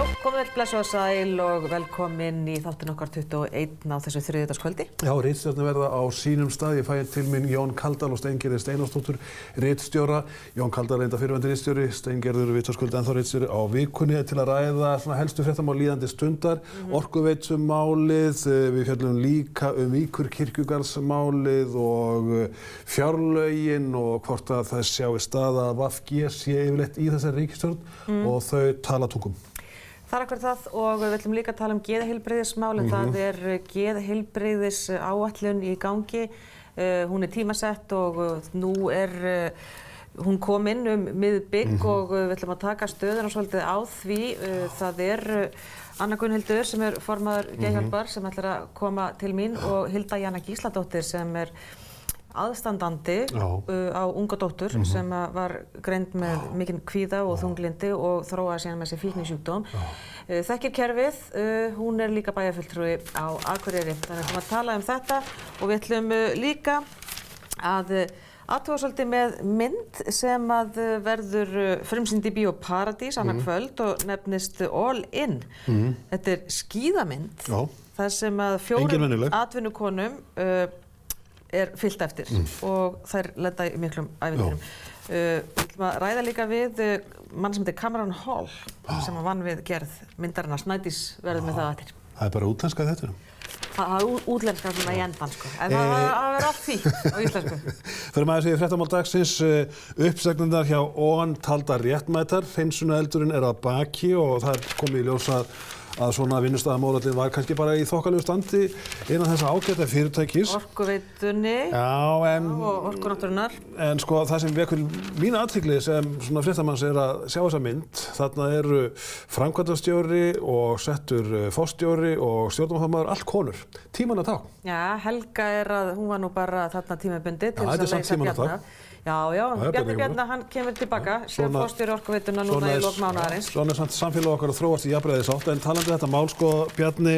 Komið vel blessuð og sæl og velkomin í þáttinn okkar 21 á þessu þriðjudagskvöldi. Já, ritstjórnir verða á sínum stað. Ég fæ til mín Jón Kaldal og Steingerður Steinarsdóttur, ritstjóra. Jón Kaldal reynda fyrrverandi ritstjóri, Steingerður vitaskuld ennþá ritstjóri á Vikunni til að ræða svona helstu fréttamál líðandi stundar, Orkuveitsumálið, við fjöllum líka Víkurkirkjugarðsmálið og fjárlögin og hvort að það sjái stað að VG sé yfirleitt í þessari ríkisstjórn og þau tala tungum. Það akkurat það og við ætlum líka að tala geðheilbrigðismál en það geðheilbrigðisáætlun í gangi. Hún tímasett og nú hún kom inn miðbygg og við ætlum að taka stöðuna svolítið á því. Það Anna Gunnhildur sem formaður Geðhjálpar sem ætlar að koma til mín og Hilda Jana Gísladóttir sem aðstandandi á unga dóttur sem var greind með mikinn kvíða og þunglyndi og þróaði síðan með sér fíknisjúkdóm. Þekkir kerfið, hún líka bæjarfulltrúi á Akureyri. Þannig að við ætlum að tala þetta og við ætlum líka að athuga svolítið með mynd sem verður frumsýnd í Bíó Paradís annað kvöld og nefnist All In. Þetta skíðamynd, þar sem að 4 atvinnukonum fyllt eftir og þær lenda í miklum ævintýrum. Við ætlum að ræða líka við mann sem heitir Cameron Hall sem vann við gerð myndarinnar. Snædís verður með það eftir. Það bara útlenska þetta? Það útlenska svona í endan sko, en það verður allt því á íslensku. Fyrir maður segir fréttamál dagsins, uppsagnirnar hjá ON taldar réttmætar, hreinsunareldurinn að baki og það komið í ljós að svona vinnustaðamórallinn var kannski bara í þokkalegu standi innan þessa ágæta fyrirtækis. Orkuveitunni og Orkunáttúrunnar. En sko það sem vekur mína athygli sem svona fréttamanns að sjá þessa mynd. Þarna eru framkvæmdastjóri og settur forstjóri og stjórnarformaður, allt konur. Tímanna tákn. Já, Helga hún var nú bara þarna tímabundið til þess að leysa Bjarna. Já, Bjarni hann kemur tilbaka, sem forstjóri Orkuveituna núna í lok mánaðarins. Svona samt samfélag okkar að þróast í jafnræðisátt, en talandi þetta mál sko Bjarni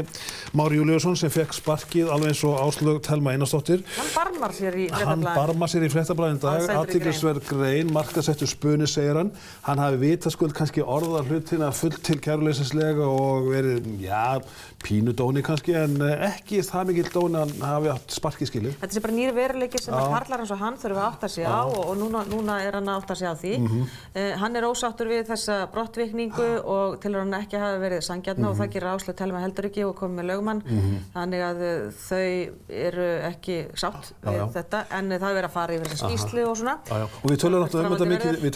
Már Júlíusson sem fekk sparkið alveg eins og Áslaug Thelma Einarsdóttir. Hann barmar sér í Fréttablaðinu í dag, athyglisverð grein, markaðssettur spuni segir hann. Hann hafi vitaskuld kannski orðað hlutina fullt til kæruleysislega og verið, pínudóni kannski, en ekki það mikill dóni að hann hafi átt sparkið skilið. Þetta bara nýr veruleiki sem að karlar eins og hann þurfa að átta sig á og núna hann að átta sig á því. Hann ósáttur við þessa brottvikningu og telur hann ekki hafa verið sanngjarna og það gerir Áslaug Thelma heldur ekki og komið með lögmann. Þannig að þau eru ekki sátt við þetta en það verið að fara yfir þessa skýrslu og svona. Og við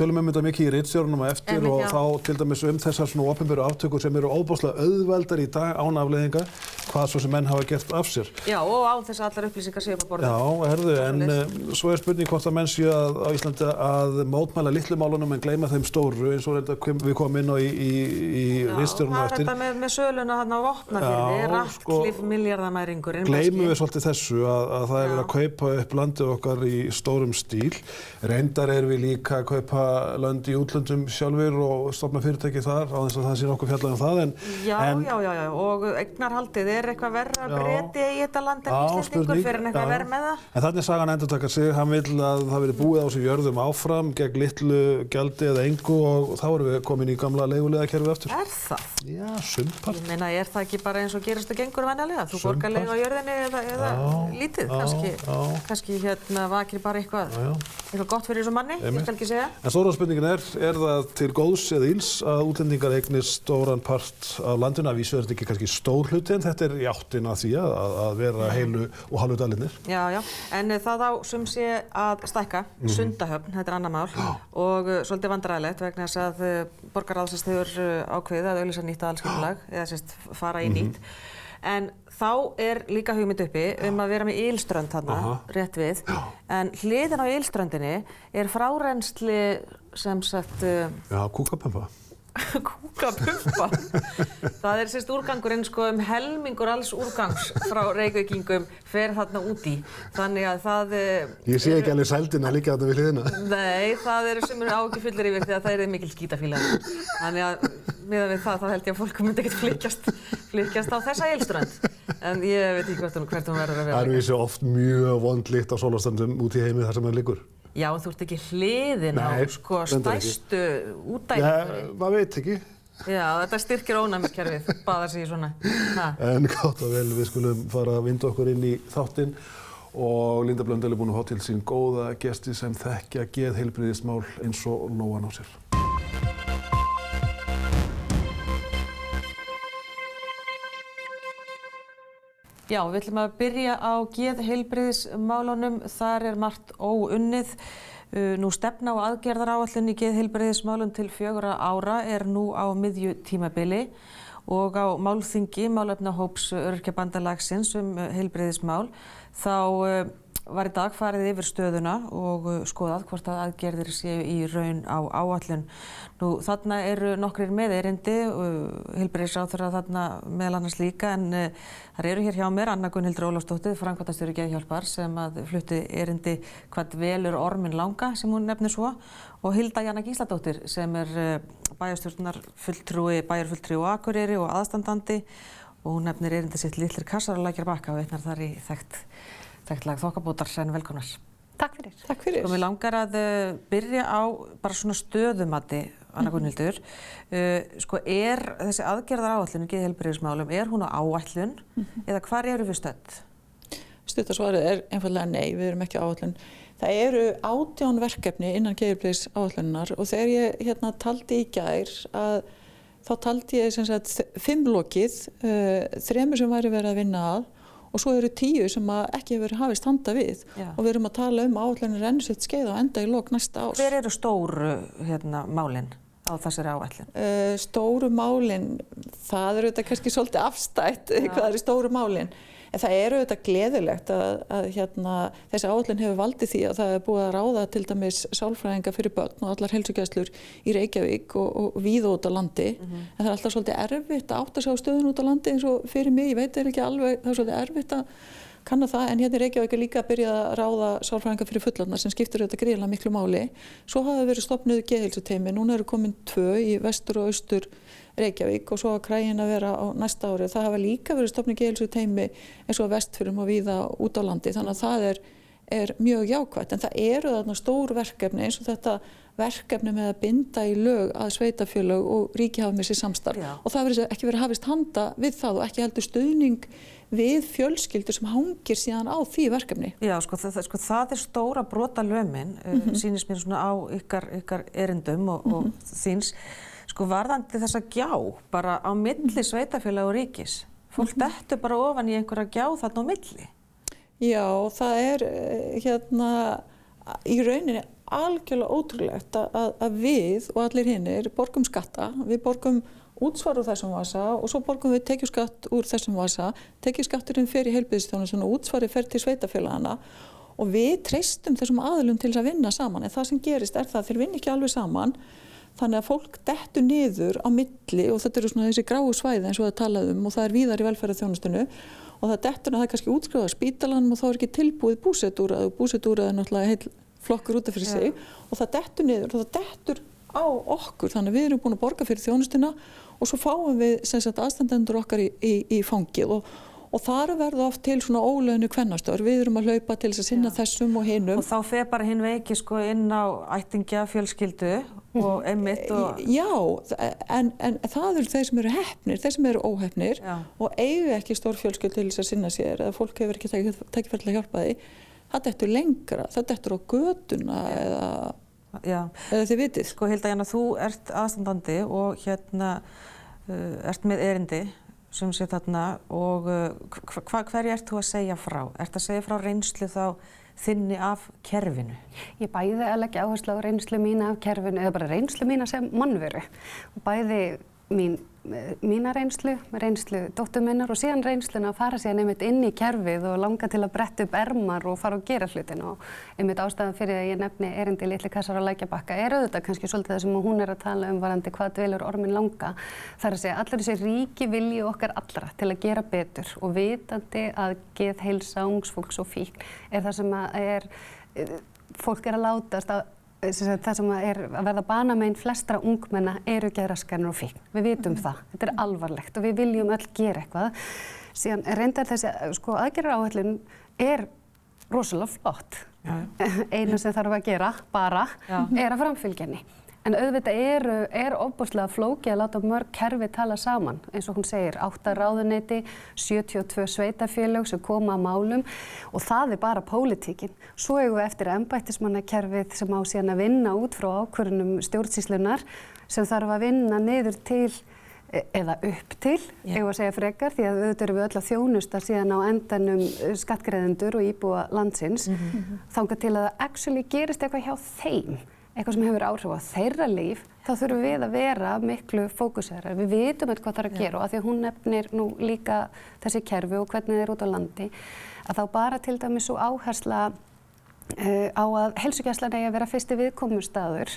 tölum þetta mikið í ritstjórnum og eftir og þá til dæmis þessar svona opinberu aftökur sem eru óbúslega auðveldar í dag án afleiðinga, hvað svo sem menn hafa gert af sér. Já, og á þess að allar upplýsingar séu upp á borðinu. En svo spurning hvort að menn séu á Íslandi að mótmæla litlu málunum en gleyma þeim stóru eins og við komum inn á í ritstjórnum eftir. Já, það með söluna þarna á Vopnafirði, Ratcliffe milljarðamæringurinn. Gleymum við svolítið þessu að það verið að kaupa upp landið okkar í stórum stíl. Reyndar við líka að kaupa lönd í útlöndum sjálfur og stofna fyrirtæki þar á þess að það sé nokkuð fjallað það. Já, og eignarhaldið eitthvað verra Breti í þetta land en Íslendingur fyrir en eitthvað verra með það. En þannig sagan endurtaka sig, hann vill að það verið búið á sig jörðum áfram gegn litlu gjaldi eða engu og þá erum við komin í gamla leiguliðakerfið aftur. Það? Já, sumpart. Ég meina, það ekki bara eins og gerist og gengur venjulega? Þú borgar leigu á jörðinni eða lítið kannski vakir bara eitthvað gott fyrir þessu manni, ég skal ekki segja. En stóra spurningin það til góðs eða ills að útlendingar eignist stóran part af landinu, að vísu þetta ekki kannski stór hluti en þetta í áttina því að vera heilu og hálfu dalinir. Já, en það á sé að stækka, Sundahöfn, þetta annar mál og svolítið vandræðilegt vegna þess að borgarráðsins hefur ákveðið að auglýsa nýtt aðalskipulag eða fara í nýtt. En þá líka hugmynd uppi að vera með ylströnd þarna, rétt við, en hliðin á ylströndinni frárennsli sem sagt... Já, kúkapumpa. Kúkapumpa. Það úrgangurinn helmingur alls úrgangs frá Reykvíkingum fer þarna út í. Þannig að það... Ég sé ekki alveg sældina líka þarna við hliðina. Nei, það sem áhyggjufullir yfir því að það mikil skítafíla. Þannig að miðað við það held ég að fólk myndi ekkert flykkjast á þessa ylströnd. En ég veit ekki hvert hún verður að vera. Það vissi oft mjög vond lykt á sólarströndum út í heimi þar sem hann liggur. Já, en þú ert ekki hliðin á stærstu útdælingunni. Nei, maður veit ekki. Já, þetta styrkir ónæmiskerfið, baða sig í svona. En gátt og vel, við skulum fara að vinda okkur inn í þáttinn og Linda Blöndal er búin að fá til sín góða gesti sem þekkja geðheilbrigðismál eins og lóan á sér. Já, við ætlum að byrja á geðheilbrigðismálunum. Þar er margt óunnið. Nú stefna á aðgerðaráætlun í geðheilbrigðismálum til 4 ára er nú á miðju tímabili og á málþingi málefnahóps Öryrkjabandalagsins heilbrigðismál þá var í dag farið yfir stöðuna og skoðað hvort að aðgerðir séu í raun á áætlun. Nú þarna eru nokkrir með erindi, heilbrigðisráðherra þarna meðal annars líka, en þar eru hér hjá mér Anna Gunnhildur Ólafsdóttir, framkvæmdastjóri Geðhjálpar, sem að flutti erindi hvað dvelur orminn langa, sem hún nefnir svo, og Hilda Jana Gísladóttir, sem er bæjarfulltrúi á Akureyri og aðstandandi, og hún nefnir erindi sitt Litlir kassar á Lækjarbakka og vitnar þar í þekkt lag þokkabótar, en velkomnar. Takk fyrir. Takk fyrir. Mér langar að byrja á bara svona stöðumati, Anna Gunnhildur. Er þessi aðgerðaráætlun í geðheilbrigðismálum, er hún á áætlun eða hvar eru við stödd? Stuttasvarið er einfaldlega nei, við erum ekki á áætlun. Það eru 18 verkefni innan geðheilbrigðisáætlunar og þegar ég taldi í gær þá taldi ég sem sagt 5 lokið, 3 sem væri verið að vinna að og svo eru 10 sem ekki hefur verið hafist handa við. Já. Og við erum að tala áætlanir rennur sitt skeið og enda í lok næsta árs. Hver eru stóru málin á þessari áætlun? Stóru málin, það eru þetta kannski svolítið afstætt, hvað eru stóru málin. En það eru auðvitað gleðilegt að þessi áætlun hefur valdið því að það er búið að ráða til dæmis sálfræðinga fyrir börn og allar heilsugæslur í Reykjavík og víða út á landi. En það er alltaf svolítið erfitt að átta sig á stöðun út á landi eins og fyrir mig, ég veit ekki alveg, það er svolítið erfitt að kanna það, en hérna í Reykjavík er líka að byrja að ráða sálfræðinga fyrir fullorðna sem skiptir auðvitað gríðarlega miklu máli. Svo hafa verið stofnuð geðheilsuteymi, núna eru komin 2 í vestur og austur Reykjavík og svo að Kraginn að vera á næsta ári. Það hafa líka verið stofnuð geðheilsuteymi eins og á Vestfjörðum og víða út á landi, þannig að það er mjög jákvætt. En það eru þarna stór verkefni eins og þetta verkefni með að binda í lög að sveitarfélög og ríki hafa með sér samstarf. Já. Og það verið ekki verið hafist handa við það og ekki heldur stuðning við fjölskyldur sem hangir síðan á því verkefni. Já, það er stóra brotalömin, sýnist mér svona á ykkar erindum og þíns. Varðandi þessa gjá, bara á milli sveitarfélaga og ríkis. Fólk dettur bara ofan í einhverja gjá þarna á milli. Já, það er í rauninni algjörlega ótrúlegt að við og allir hinnir borgum skatta, við borgum útsvar úr þessum vasa og svo borgum við tekjuskatt úr þessum vasa, tekjuskatturinn fer í heilbrigðisþjónustuna og útsvarið fer til sveitarfélagana og við treystum þessum aðilum til að vinna saman, en það sem gerist er það að þeir vinna ekki alveg saman, þannig að fólk dettur niður á milli og þetta eru svona þessi gráu svæði eins og það talað og það er víðar í velferðarþjónustunni og það dettur að það er kannski útskrifað á spítalanum og þá er ekki tilbúið búsetuúrræði og búsetuúrræði er náttúrulega heil flokkur út af fyrir sig og það dettur niður og það dettur á okkur, þannig að við erum búin að borga fyrir þjónustuna og svo fáum við sem sagt aðstandendur okkar í fangið og þar verða oft til svona ólaunuð kvennastörf, við erum að hlaupa til þess að sinna þessum og hinum. Og þá fer bara hinn veiki inn á ættingja fjölskyldu og einmitt og... Já, en það eru þeir sem eru heppnir, þeir sem eru óheppnir og eigu ekki stór fjölskyldu til þess að sinna sér eða fólk hefur ekki tækifæri til að hjálpa því. Það dettur lengra, það dettur á götuna eða þið vitið. Hilda Jana, þú ert aðstandandi og ert með erindi sem sé þarna og hverju ert þú að segja frá? Ert að segja frá reynslu þá þinni af kerfinu? Ég bæði að leggja áherslu á reynslu mína af kerfinu eða bara reynslu mína sem mannveru. Bæði mína reynslu dóttur minnar og síðan reynsluna að fara síðan einmitt inn í kerfið og langa til að bretta upp ermar og fara og gera hlutin og einmitt ástæðan fyrir að ég nefni erindi Litli kassar á Lækjarbakka er auðvitað kannski svolítið það sem hún er að tala varðandi hvað dvelur orminn langa. Það er að segja allir þessi ríki vilji okkar allra til að gera betur og vitandi að geðheilsa ungs fólks og fíkn er það sem fólk er að látast það sem er að verða banamein flestra ungmenna eru geðraskanir og fíkn. Við vitum það. Þetta er alvarlegt og við viljum öll gera eitthvað. Síðan reyndar þessi aðgerðaráætlun er rosalega flott. Einu sem þarf að gera bara er að framfylgja henni. En auðvitað er ofboðslega flókið að láta mörg kerfi tala saman, eins og hún segir, 8 ráðuneyti, 72 sveitafélög sem koma að málum og það bara pólitíkin. Svo eigum við eftir embættismannakerfið sem á síðan að vinna út frá ákvörðunum stjórnsýslunnar sem þarf að vinna niður til eða upp til, eigum að segja frekar, því að auðvitað erum við öll að þjónusta síðan á endanum skattgreiðendur og íbúa landsins, þangað til að það actually gerist eitthvað hjá þeim, eitthvað sem hefur áhrif á þeirra líf, þá þurfum við að vera miklu fókuserar. Við vitum eitthvað þarf að gera og af því að hún nefnir nú líka þessi kerfi og hvernig það út á landi, að þá bara til dæmis svo áhersla á að heilsugæslan eigi að vera fyrsti viðkomustaður,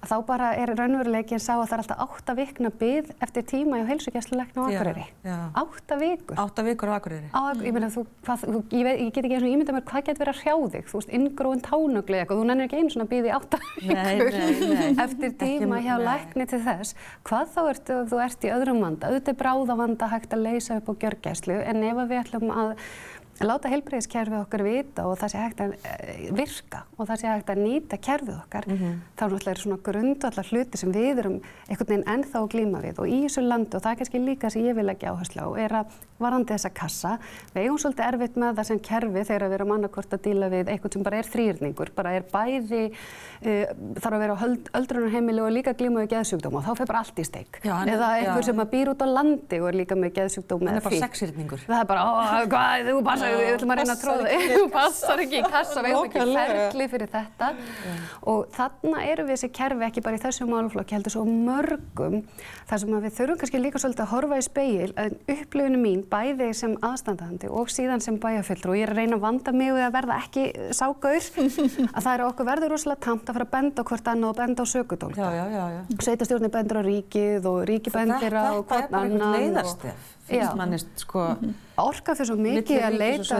þá bara raunveruleikinn sá að það alltaf 8 vikna bið eftir tíma hjá heilsugæslulækni á Akureyri. 8 vikur. 8 vikur á Akureyri. Ég meina, ég get ekki eins og ímyndað mér hvað getur verið að hrjá þig. Þú veist, inngróin tánögli eitthvað, þú nennir ekki einu svona bíði 8 vikur eftir tíma hjá lækni til þess. Hvað þá þú ert í öðrum vanda? Auðvitað bráðavanda hægt að leysa upp á gjörgæslu, en ef við ætlum að láta heilbrigðiskerfið okkar vita og það sé hægt að virka og það sé hægt að nýta kerfið okkar, þá náttúrulega svona grundvallar hluti sem við erum einhvern veginn ennþá að glíma við og í þessu landi, og það kannski líka sem ég vil leggja áherslu á, að varðandi þessa kassa, við eigum svolítið erfitt með það sem kerfi þegar við erum annarkvort að díla við eitthvað sem bara þrýrningur, bara bæði, þarf að vera á öldrunarheimili og líka glíma við geðsjúkdóma og þá fer bara allt í steik. Eða einhver sem býr út á landi og líka með geðsjúkdóma eða fíkn. Það er bara við ætlum að reyna að tróða þig, þú passar ekki í kassa, við hefum ekki ferli fyrir þetta og þarna eru við þessi kerfi ekki bara í þessum málaflokki, heldur svo mörgum, þar sem við þurfum kannski líka svolítið að horfa í spegil, að upplifinu mín bæði sem aðstandandi og síðan sem bæjarfulltrúi og ég er að reyna að vanda mig við að verða ekki ságaur, að það okkur verður rosalega tamt að fara að benda á hvort annað og benda á sökudólka. Sveitarstjórnin bendir á ríkið og ríkið bendir á hvort annað. Orka fyrir svo mikið að leita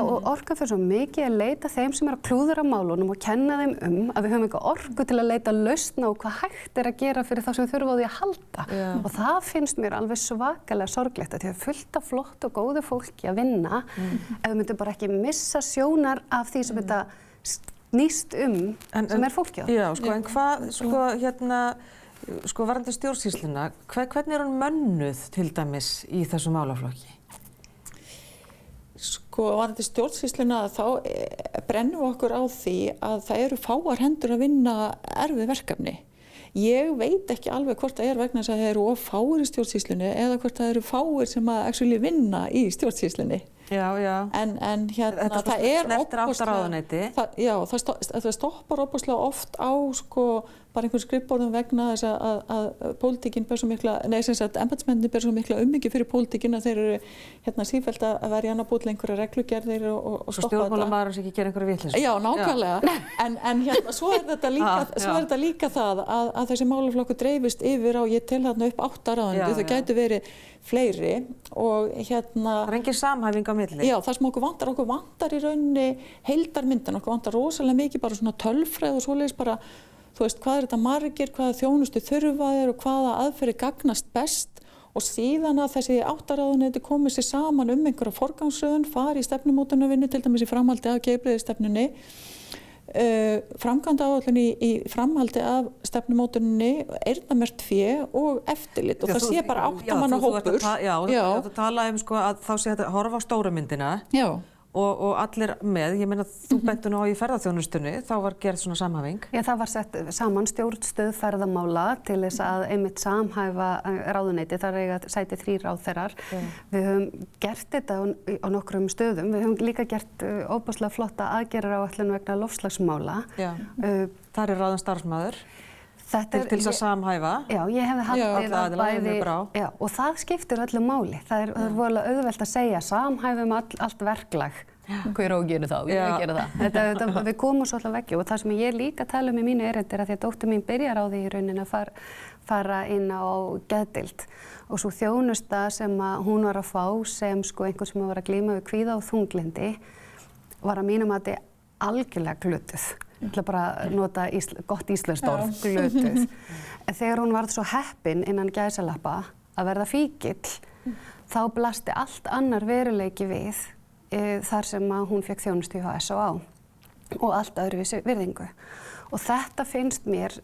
og orka fyrir svo mikið að leita þeim sem að klúðra málunum og kenna þeim að við höfum eitthvað orku til að leita lausna og hvað hægt að gera fyrir þá sem við þurfum á því að halda og það finnst mér alveg svakalega sorglegt að því að fullt af flott og góðu fólki að vinna ef við myndum bara ekki missa sjónar af því sem þetta snýst sem fólkið. Já, en hvað, varðandi stjórnsýsluna, hvernig hún mönnuð til dæmis í þessu málaflokki? Varðandi stjórnsýsluna þá brennum við okkur á því að það eru fáar hendur að vinna erfið verkefni. Ég veit ekki alveg hvort það vegna þess að það eru of fáir í stjórnsýslunni eða hvort það eru fáir sem að actually vinna í stjórnsýslunni. En það snertir 8 ráðuneyti. Það stoppar ofboðslega oft á bara einhvern skrifborðum vegna þess að pólitíkin ber svo mikla, embættismennirnir ber svo mikla umhyggju fyrir pólitíkin að þeir eru sífellt að vera í annað búið einhverja reglugerðir og stoppa þetta. Svo stjórnmálamaður sem ekki gera einhverju vitleysu. Já, nákvæmlega. En svo er þetta líka það að þessi málaflokkur dreifist yfir á, ég tel þarna upp 8 ráðuneyti, þau gætu verið fleiri og Það er engin samhæfing á milli. Já, það sem okkur vantar í rauninni heildarmyndin, okkur vantar rosalega mikið bara svona tölfræði og svoleiðis bara, þú veist, hvað þetta margir, hvaða þjónustu þurfa þeir og hvaða aðferðir gagnast best og síðan að þessi 8 ráðuneyti komi sér saman einhverja forgangsröðun, fari í stefnumótunarvinnu, til dæmis í framhaldi af geðheilbrigðisstefnunni, framkvæmdaáætlun í framhaldi af stefnumótuninni, eyrnamerkt fé og eftirlit og það sé bara 8 manna hópur. Þú tala að þá sé þetta horfa á stóru myndina. Og allir með, ég meina þú bentur nú á í ferðaþjónustunni, þá var gerð svona samhæfing. Já, það var sett saman stjórnstöð ferðamála til þess að einmitt samhæfa ráðuneyti, þar eiga sæti 3 ráðherrar. Við höfum gert þetta á nokkrum stöðum, við höfum líka gert ofboðslega flotta aðgerðaráætlun vegna loftslagsmála. Þar er ráðinn starfsmaður. Til þess að samhæfa. Já, ég hefði haldið að bæði, og það skiptir öllu máli. Það er voðalega auðvelt að segja, samhæfum allt verklag. Hver á að gera það? Ég að gera það. Við komum svolítið veggi og það sem ég líka tala í mínu erindi er að því að dóttir mín byrjar á því í rauninni að fara inn á geðdeild og svo þjónusta sem að hún var að fá sem einhver sem var að glíma við kvíða og þunglyndi var að mínum að þetta algjörlega glötuð. Ég ætla bara að nota gott íslenskt orð, glötuð. En þegar hún varð svo heppin innan gæsalappa að verða fíkill, þá blasti allt annar veruleiki við þar sem að hún fékk þjónustu hjá SÁÁ og allt öðruvísi virðingu. Og þetta finnst mér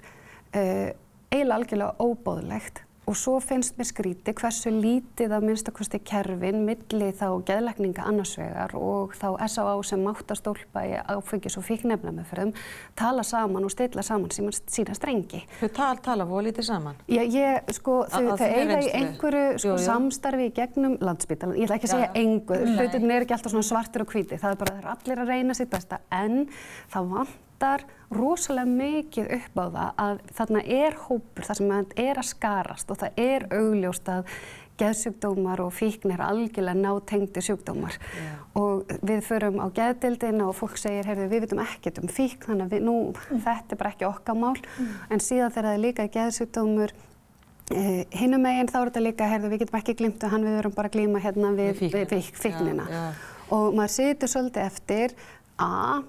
eiginlega algjörlega óboðlegt og svo finnst mér skrítið hversu lítið að minnstakosti kerfin milli þá geðlækninga annars vegar og þá SÁÁ sem mátt að stólpa í áfengis- og fíkniefnameðferðum tala saman og stilla saman sína strengi. Þau tala voða lítið saman? Þau eiga í einhverju samstarfi í gegnum Landspítalann. Ég ætla ekki að segja engu, hlutirnir ekki alltaf svona svartir og hvítir, það bara þeir allir að reyna sitt besta, en það vantar rosalega mikið upp á það að þarna hópur þar sem að skarast og það augljóst að geðsjúkdómar og fíkn algjörlega nátengdir sjúkdómar. Og við förum á geðdeildina og fólk segir, heyrðu, við vitum ekkert fíkn, þannig að þetta bara ekki okkar mál. En síðan þegar það líka geðsjúkdómur hinum megin þá þetta líka, heyrðu, við getum ekki gleymt við verum bara að glíma hérna við fíknina. Og maður situr svolítið eftir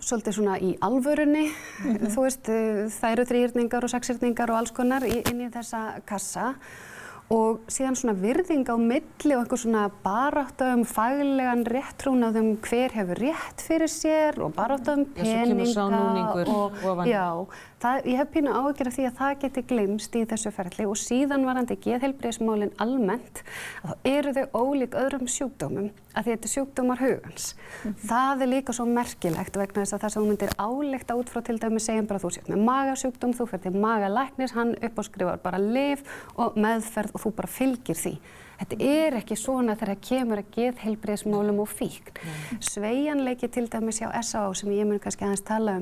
svolítið svona í alvörunni, þú veist, það eru 3-hyrningar og 6-hyrningar og alls konar inn í þessa kassa og síðan svona virðing á milli og einhver svona barátta faglegan rétttrúnað hver hefur rétt fyrir sér og barátta peninga og ég hef pínu áhyggjur af því að það geti gleymst í þessu ferli og síðan varðandi geðheilbrigðismálin almennt að þá eru þau ólík öðrum sjúkdómum að því þetta sjúkdómar hugans. Það líka svo merkilegt vegna þess að það sem þú myndir álykta út frá til dæmis segjum bara þú sért með magasjúkdóm, þú fer til magalæknis, hann uppáskrifar bara lyf og meðferð og þú bara fylgir því. Þetta ekki svona þegar það kemur að geðheilbrigðismálum og fíkn. Sveigjanleiki til dæmis hjá SÁÁ sem ég mun kannski aðeins tala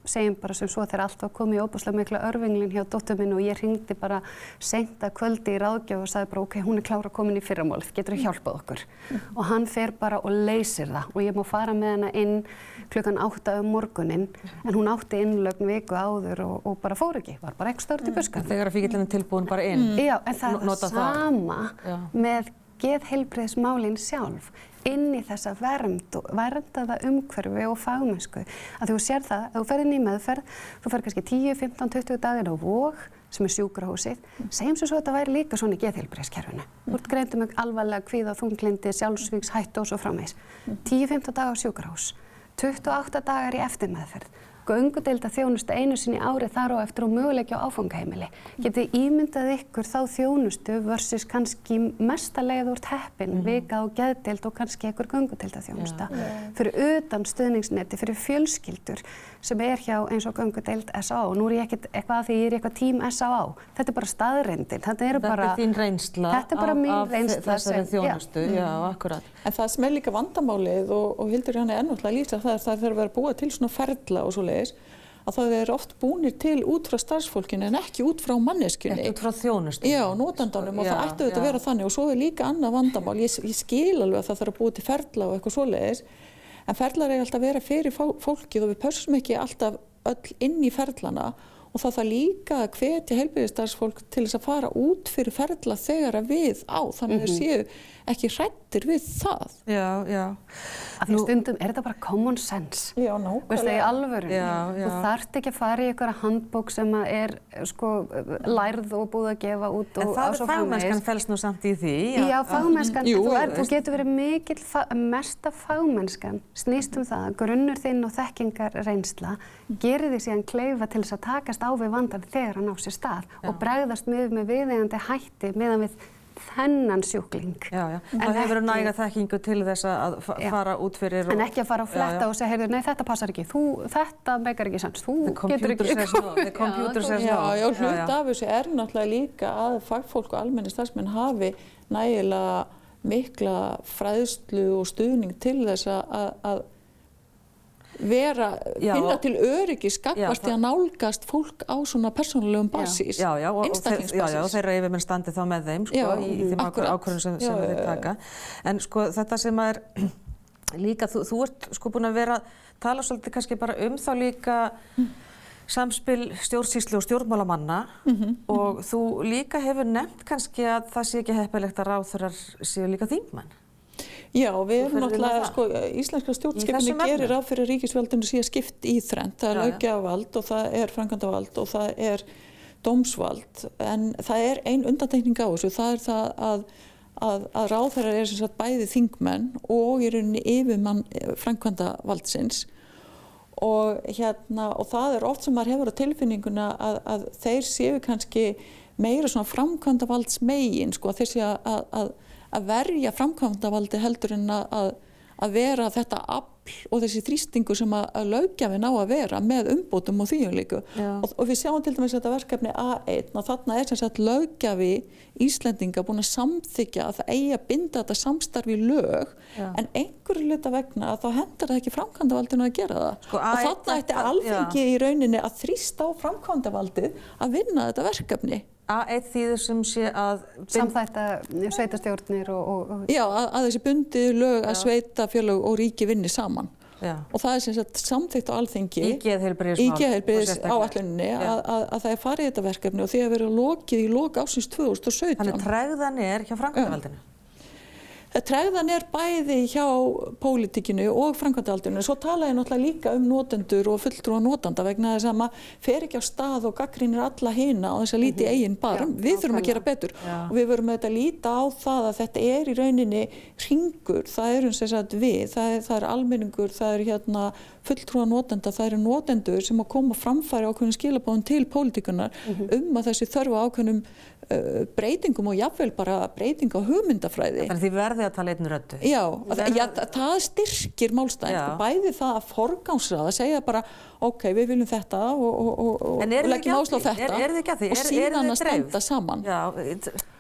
segjum bara sem svo þegar allt var komið í óbúslega mikla örvinglin hjá dóttur minni og ég hringdi bara seint að kvöldi í ráðgjöf og sagði bara ok, hún klára komin í fyrramálið, geturðu hjálpað okkur? Og hann fer bara og leysir það og ég má fara með hana inn klukkan 8 morguninn en hún átti innlögn viku áður og bara fór ekki, var bara ekki störd í buskan. Þegar fíkillinn tilbúin bara inn? Já, en það sama með geðheilbrigðismálin sjálf inn í þessa verndaða umhverfi og fagmennsku. Að þú sér það, ef þú ferð inn í meðferð, þú ferð kannski 10, 15, 20 daginn á Vog, sem sjúkrahúsið, segjum svo þetta væri líka svona í geðheilbrigðiskerfinu. Þú ert greindur með alvarlega kvíða, þunglyndi, sjálfsvígs, hættu og svo framvegis. 10-15 dagar á sjúkrahús, 28 dagar í eftirmeðferð, göngudeildarþjónustu einu sinni í ári þar á eftir og möguleiki á áfangaheimili. Getið ímyndað ykkur þá þjónustu versus kannski mesta leið úr heppin, vika á geðdeild og kannski einhver göngudeildarþjónusta. Fyrir utan stuðningsneti, fyrir fjölskyldur sem hjá eins og göngudeild SÁÁ. Nú ég ekkert eitthvað að því ég eitthvað tím SÁÁ. Þetta bara staðreyndin. Þetta bara þín reynsla af þessari þjónustu. Já, akkurat. En það sem líka vandamálið og Hildur Janne náttúrulega lýsa það þarf að vera búa til svona ferla og svoleiðis að það eru oft búnir til út frá starfsfólkinu en ekki út frá manneskjunni. Ekki út frá þjónustu. Já, notandanum og það ætti auðvitað að vera þannig og svo líka annað vandamál. Ég skil alveg að það þarf að búa til ferla og eitthvað svoleiðis en ferlar alltaf að vera fyrir fólkið og við pössum ekki alltaf öll inn í ferlana og það líka að hvetja heilbrigðisstarfsfólk til þess að fara út fyrir ferla þegar að við þannig að þeir séu ekki hræddir við það. Já, já. Af því stundum þetta bara common sense. Já, nákvæmlega. Veistu, í alvörunni. Þú þarft ekki að fara í einhverja handbók sem lærð og búið að gefa út og en fagmennskan felst nú samt í því. Já, fagmennskan. Þú getur verið mesta fagmennskan snýst það að grunnur þinn og þekkingar reynsla gerir þig síðan kleifa til þess að takast á við vandann þegar hann á sér stað og bregðast með viðeigandi hætti meðan við þennan sjúkling. Já. Það hefur næga þekkingu til þess að fara út fyrir en ekki að fara á fletta og segja, heyrðu, nei þetta passar ekki, þetta meikar ekki sens, þú getur ekki. The computer says no. Já, hlut af þessu náttúrulega líka að fagfólk og almennir starfsmenn hafi nægilega mikla fræðslu og stuðning til þess að finna til öryggis gagnvart því að nálgast fólk á svona persónulegum basis, einstaklingsbasis. Já, þeirra yfirmenn standi þá með þeim í þeim ákvörðum sem þeir taka. En þetta sem er líka, þú ert búin að vera að tala svolítið kannski bara þá líka samspil stjórnsýslu og stjórnmálamanna og þú líka hefur nefnt kannski að það sé ekki heppilegt að ráðherrar séu líka þingmenn. Já, við erum náttúrulega, íslenska stjórnskipunin gerir ráð fyrir ríkisvaldinu sé skipt í þrennt. Það löggjafarvald og það framkvæmdarvald og það dómsvald. En það ein undantekning á þessu, það það að ráðherrar sem sagt bæði þingmenn og í rauninni yfirmann framkvæmdarvaldsins. og það oft sem maður hefur á tilfinninguna að þeir séu kannski meira svona framkvæmdavaldsmegin, sko, þeir séu að verja framkvæmdavaldi heldur en að vera þetta afl og þessi þrýstingur sem að löggjafinn á að vera með umbótum og þvíumlíku. Og við sjáum til dæmis þetta verkefni A1 og þarna sem sagt löggjafi Íslendinga búin að samþykkja að það eigi að binda þetta samstarf í lög, en einhverju hluta vegna þá hendur það ekki framkvæmdavaldinu að gera það. Sko, og þarna ætti Alþingi í rauninni að þrýsta á framkvæmdavaldið að vinna þetta verkefni. A1 þýðir sem sé að samþætta sveitastjórnir og Já, að þessi bundið lög að sveitafélög og ríki vinni saman. Og það sem sagt samþykkt á Alþingi í geðheilbrigðisáætluninni að það farið í þetta verkefni og því að vera lokið í lok ársins 2017. Þannig tregðan hjá framkvæmdavaldinu? Tregðan bæði hjá pólitíkinu og framkvæmdavaldinu. Svo tala ég náttúrulega líka notendur og fulltrúa notanda vegna þess að maður fer ekki á stað og gagnrýnir alla hina á þess að líti eigin barm. Við þurfum að gera betur og við verum að líta á það að þetta í rauninni hringur. Það sem sagt við, það almenningur, það fulltrúa notenda, það notendur sem að koma framfæri ákveðnum skilaboðum til pólitíkunar að þessi þörfu ákveðnum breytingum og jafnvel bara breyting á hugmyndafræði. Þannig þið verðið að tala einu röddu? Já, það styrkir málstæðin. Bæði það að forgangsraða, segja bara ok, við viljum þetta og leggjum áherslu á þetta og síðan að standa saman.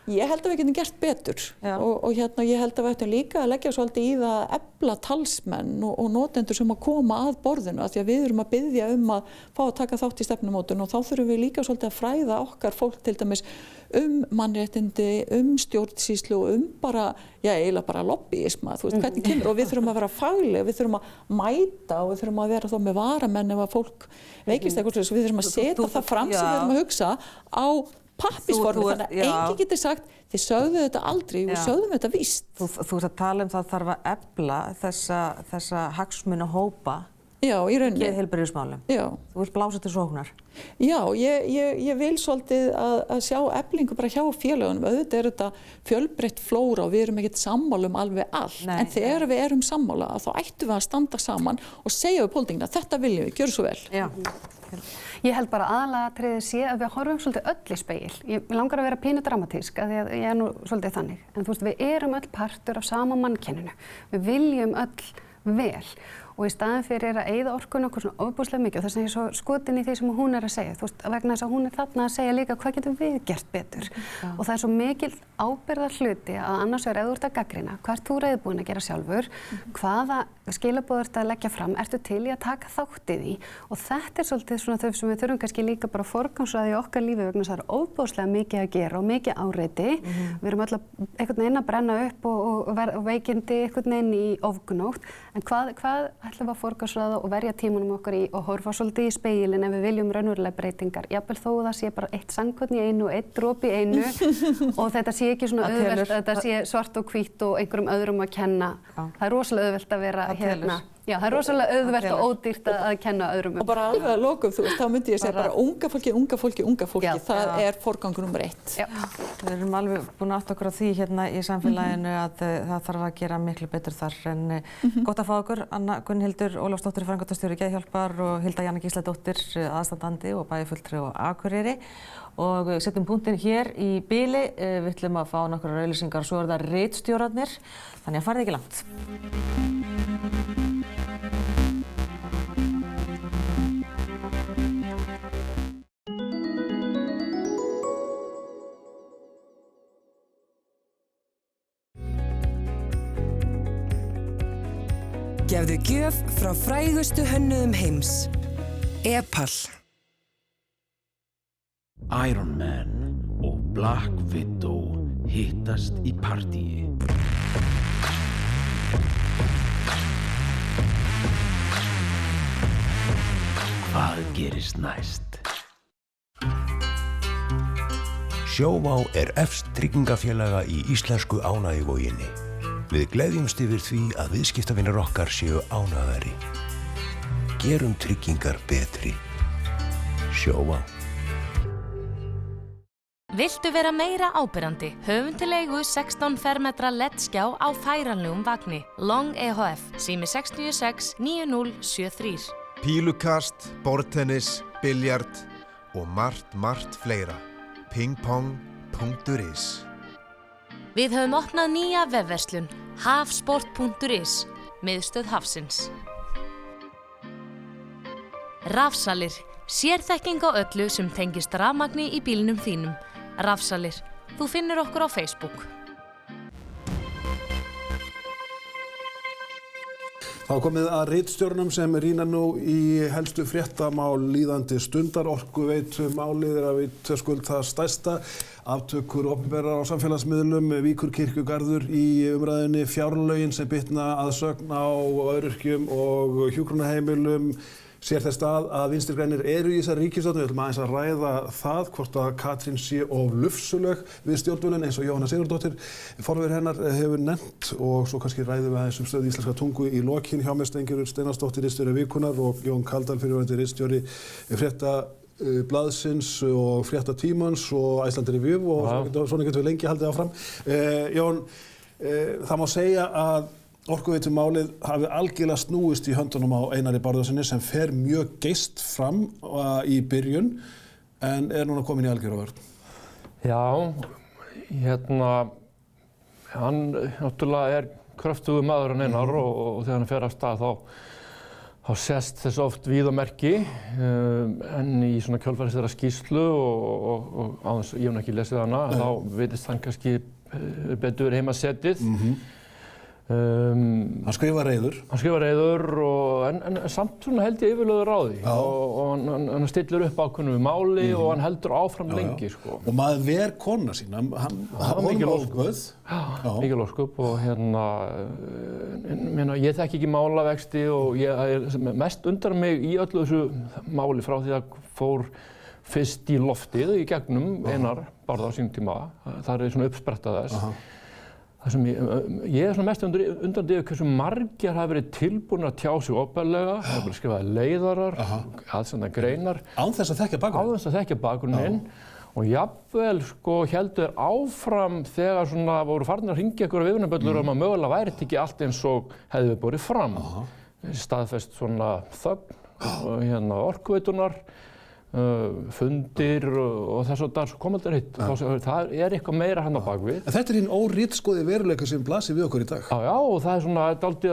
Ég held að við getum gert betur og ég held að við ættum líka að leggja svolítið í það að efla talsmenn og notendur sem að koma að borðinu af því að við erum að biðja að fá að taka þátt í stefnumótun og þá þurfum við líka svolítið að fræða okkar fólk til dæmis mannréttindi, stjórnsýslu og bara, eiginlega bara lobbyisma, þú veist, hvernig kemur og við þurfum að vera fagleg, við þurfum að mæta og við þurfum að vera þá með varamenn ef að fólk veikist eitthvað svo við þurfum að setja það fram sem við erum að hugsa á pappisformi, þannig að enginn getur sagt þið sögðu þetta aldrei, við sögðum þetta víst. Þú ert að tala það þarf að efla þessa hagsmunahópa í rauninni. Geðheilbrigðismálum. Þú vilt blása til sóknar. Já, ég vil svolítið að sjá eflingu bara hjá félögunum. Auðvitað þetta fjölbreytt flóra og við erum ekkert sammála alveg allt. En þegar við erum sammála þá ættum við að standa saman og segja við pólitíkina þetta viljum við, gjörum svo vel. Já. Ég held bara aðalatriðið sé að við horfum svolítið öll í spegil. Ég langar að vera pínu dramatísk af því að ég nú svolítið þannig. En þú veist, við erum öll partur af sama mannkyninu. Við viljum öll vel. Og í staðin fyrir að eyða orkun okkur svona ofboðslega mikið og þess að ég er svo skotin í því sem hún að segja. Þú veist, vegna þess að hún þarna að segja líka hvað getum við gert betur. Og það er svo mikil ábyrgðar hluti að annars vegar ef þú ert að gagnrýna, hvað ert þú reiðbúin að gera sjálfur, hvaða skilaboð ert að leggja fram, ertu til í að taka þátt í því. Og þetta svolítið svona þau sem við þurfum kannski líka bara að forgangsraða í okkar lífi vegna þess að það er ofboðslega mikið að gera og mikið áreiti. Við erum öll einhvern veginn að brenna upp og veikindi einhvern veginn í ofgnótt. En hvað ætlum við að forgangsraða og verja tímanum okkar í og horfa svolítið í spegilin ef við viljum raunverulega breytingar. Jafnvel þó það sé bara eitt sandkorn í einu og eitt dropi í einu og þetta sé ekki svona auðvelt að þetta sé svart og hvítt og einhverjum öðrum að kenna. Það er rosalega auðvelt að vera hérna. Já, það er rosalega auðvelt og ódýrt að kenna öðrum Og bara alveg að lokum, þú veist, þá myndi ég segja bara unga fólki, það er forgangur nummer 1. Við erum alveg búin að átta okkur á því hérna í samfélaginu að það þarf að gera miklu betur þar en gott að fá okkur, Anna Gunnhildur Ólafsdóttir, framkvæmdastjóri Geðhjálpar og Hilda Jana Gísladóttir, aðstandandi og bæjarfulltrúi á Akureyri og setjum punktinn hér í bili, við ætlum að fá nokkrar auglýsingar og svo það ritstjórarnir, þannig að farið ekki langt. Gefðu gjöf frá frægustu hönnuðum heims. Epal. Iron Man og Black Widow hittast í partíi. Hvað gerist næst? Sjóvá efst tryggingafélaga í íslensku ánægjuvoginni. Við gleðjumst yfir því að viðskiptavinir okkar séu ánægðari. Gerum tryggingar betri. Sjóvá. Viltu vera meira áberandi? Höfum til leigu 16 fermetra LED-skjá á færanlegum vagni. Long EHF, sími 696 9073. Pílukast, borðtennis, biljard og margt fleira. pingpong.is. Við höfum opnað nýja vefverslun, hafsport.is, miðstöð hafsins. Rafsalir, sérþekking á öllu sem tengist rafmagni í bílnum þínum. Rafsalir, þú finnur okkur á Facebook. Þá komið að ritstjórnum sem rýna nú í helstu fréttamál líðandi stundar. Orkuveitu málið að vitaskuld það stærsta. Aftökur opinberar á samfélagsmiðlum, Víkurkirkjugarður í umræðinni, fjárlögin sem bitna að sögn á öryrkjum og hjúkrunarheimilum. Sér þess að Vinstri grænir eru í þessari ríkisstjórn. Við ætlum aðeins að ræða það hvort að Katrín sé of lufsuleg við stjórnvölinn eins og Jóhanna Sigurðardóttir, forveri hennar, hefur nefnt, og svo kannski ræðum við aðeins stöðu íslenska tungu í lokin. Hjá mér Steingerður Steinarsdóttir, ritstjóri Vikunnar, og Jón Kaldal, fyrrverandi ritstjóri Fréttablaðsins og Fréttatímans og Iceland Review, og svona getum við lengi haldið áfram. Jón, það má segja að Orkuveitumálið hafi algjörlega snúist í höndunum á Einari Bárðarsyni sem fer mjög geyst fram í byrjun en núna komin í algjöra vörn. Já, hann náttúrulega kröftugur maður en Einar og þegar hann fer af stað þá sést þess oft víð og merki en í svona kjölfarið þeirra skýrslu og á þess að ég hef ekki lesið hana, þá vitist hann kannski betur heimasetið. Hann skrifar reiður. Hann skrifar reiður en samt svona held ég yfirlögur á því og hann stillir upp ákveðnu máli og hann heldur áfram lengi sko. Og maður ver kona sína, hann mikil ósköp. Mikil ósköp og ég þekki ekki málavexti og ég mest undrar mig í öllu þessu máli frá því að fór fyrst í loftið í gegnum Einar Bárðar á sínum tíma. Það svona uppspretta þess. Það sem ég svona mest undrandi yfir hversu margir hafa verið tilbúnir að tjá sig opinberlega, hafa verið skrifað leiðarar, aðsenda greinar. Án þess að þekkja bakgrunninn. Án þess að þekkja bakgrunninn og jafnvel sko héldu þeir áfram þegar svona voru farnir að hringja ykkur á viðvörunarbjöllur að mögulega væri þetta ekki allt eins og hefði við borið fram. Staðfest svona þögn Orkuveitunar, fundir og þess að það kom aldrei hitt. Það eitthvað meira hann á bakvið. En þetta hinn óritskoði veruleika sem blasir við okkur í dag. Já, og það svona dálítið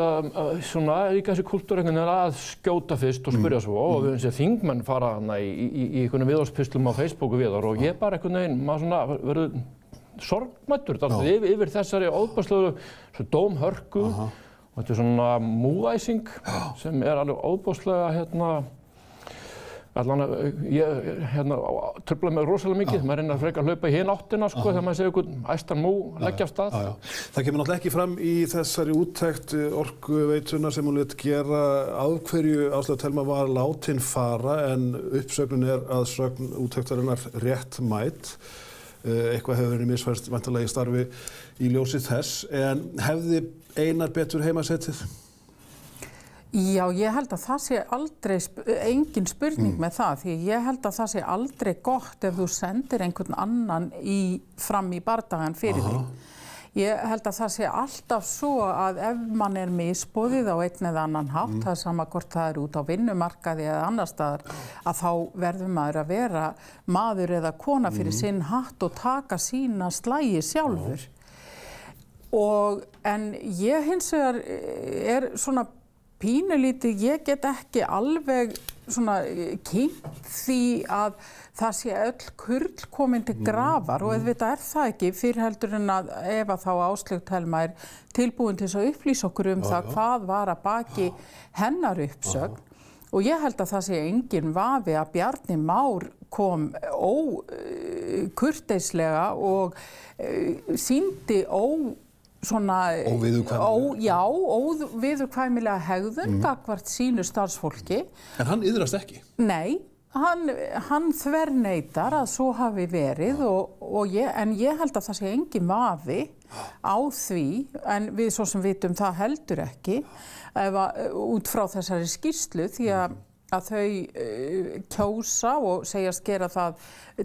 svona líka þessi kúltúr að skjóta fyrst og spyrja svo og við höfum séð þingmenn fara hana í einhvern viðhorfspistlum á Facebooku við þar og ég bara einhvern veginn, maður svona verður sorgmæddur dálítið yfir þessari óbæslegu dómhörku og þetta svona múæsing sem alveg óbæslega allan truflaði mig rosalega mikið, maður reynir að freka að hlaupa í hin áttina sko þegar maður segir einhvern æstan mú leggja af stað. Það kemur náttúrulega ekki fram í þessari úttekt Orkuveitunar sem hún lét gera af hverju Áslaug Thelma var látin fara en uppsögnin að sögn úttektarinnar réttmæt. Eitthvað hefur verið misfært væntanlega í starfi í ljósi þess en hefði Einar betur heimasetið? Já, ég held að það sé aldrei, engin spurning með það, því ég held að það sé aldrei gott ef þú sendir einhvern annan fram í bardagann fyrir þig. Ég held að það sé alltaf svo að ef mann misboðið á einn eða annan hátt, það sama hvort það út á vinnumarkaði eða annar staðar, að þá verður maður að vera maður eða kona fyrir sinn hatt og taka sína slagi sjálfur. En ég hins vegar svona pínulítið, ég get ekki alveg svona kynnt því að það sé öll kurl komin til grafar og auðvitað það ekki fyrr heldur en að ef að þá Áslaug Thelma tilbúin til þess að upplýsa okkur það hvað var að baki hennar uppsögn og ég held að það sé engin vafi að Bjarni Már kom kurteislega og sýndi óviðurkvæmilega hegðun gagnvart sínu starfsfólki. En hann iðrast ekki? Nei, hann þverneitar að svo hafi verið en ég held að það sé engin vafi á því, en við svo sem vitum það heldur ekki, út frá þessari skýrslu því að þau kjósa og segjast gera það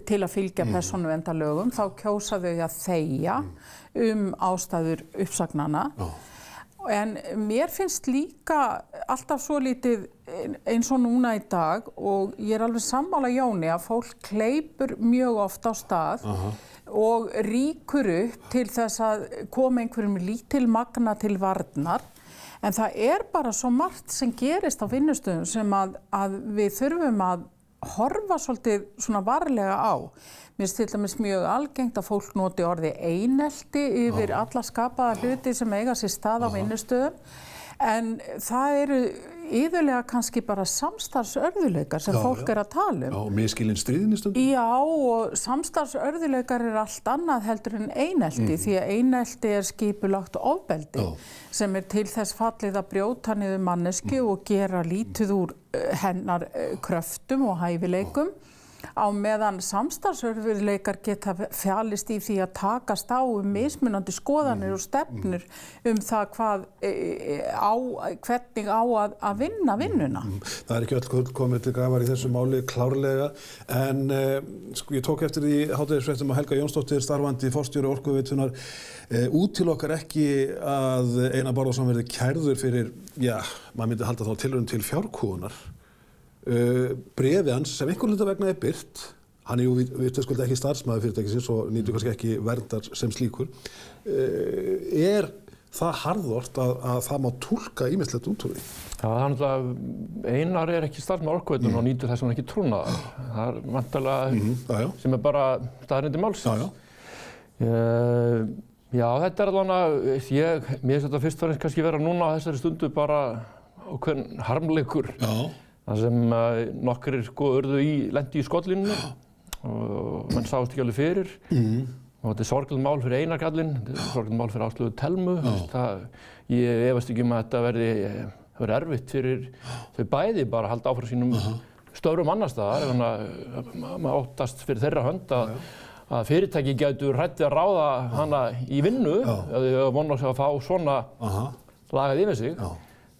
til að fylgja persónuverndarlögum, þá kjósa þau að þegja ástæður uppsagnanna En mér finnst líka alltaf svo lítið eins og núna í dag og ég alveg sammála Jóni að fólk hleypur mjög oft á stað og rýkur upp til þess að koma einhverjum lítil magna til varnar. En það bara svo margt sem gerist á vinnustöðum sem að við þurfum að horfa svolítið svona varlega á. Mér finnst til dæmis mjög algengt að fólk noti orðið einelti yfir alla skapaða hluti sem eiga sér stað á vinnustöðum. En það eru iðulega kannski bara samstarfsörðugleikar sem fólk að tala um. Já, og misskilin stríðin í stundum. Já, og samstarfsörðugleikar allt annað heldur en einelti, því að einelti skipulagt ofbeldi sem til þess fallið að brjóta niður mannesku og gera lítið úr hennar kröftum og hæfileikum. Á meðan samstarfsörðugleikar geta falist í því að takast á mismunandi skoðanir og stefnur það hvernig á að vinna vinnuna. Það ekki öll komið til grafar í þessu máli klárlega, en ég tók eftir því hádegisfréttum að Helga Jónsdóttir, starfandi forstjóri Orkuveitunnar, útilokar ekki að Einar Bárðarson verði kærður fyrir, maður myndi halda þá tilraun til fjárkúgunar. Bréfið hans sem einhvern hluta vegna birt, hann jú vitaskuld ekki starfsmaður fyrirtækisins og nýtur kannski ekki verndar sem slíkur, það harðort að það má túlka ýmislegt út úr því? Það Einar ekki starfsmaður Orkuveitunnar og nýtur þess vegna ekki trúnaðar. Það væntanlega sem bara staðreyndi málsins. Já, þetta allavega, mér finnst þetta fyrst og fremst kannski vera núna á þessari stundu bara ákveðinn harmleikur. Það sem nokkrir lendi í skollinu og menn sást ekki alveg fyrir. Og þetta sorglegt mál fyrir Einar kallinn, þetta sorglegt mál fyrir Áslaugu Thelmu. Ég efast ekki að þetta verði erfitt fyrir þau bæði bara að halda áfram sínum störfum annars staðar. Maður óttast fyrir þeirra hönd að fyrirtæki gætu hrætt að ráða hana í vinnu ef þau vona sig að fá svona lagað yfir sig.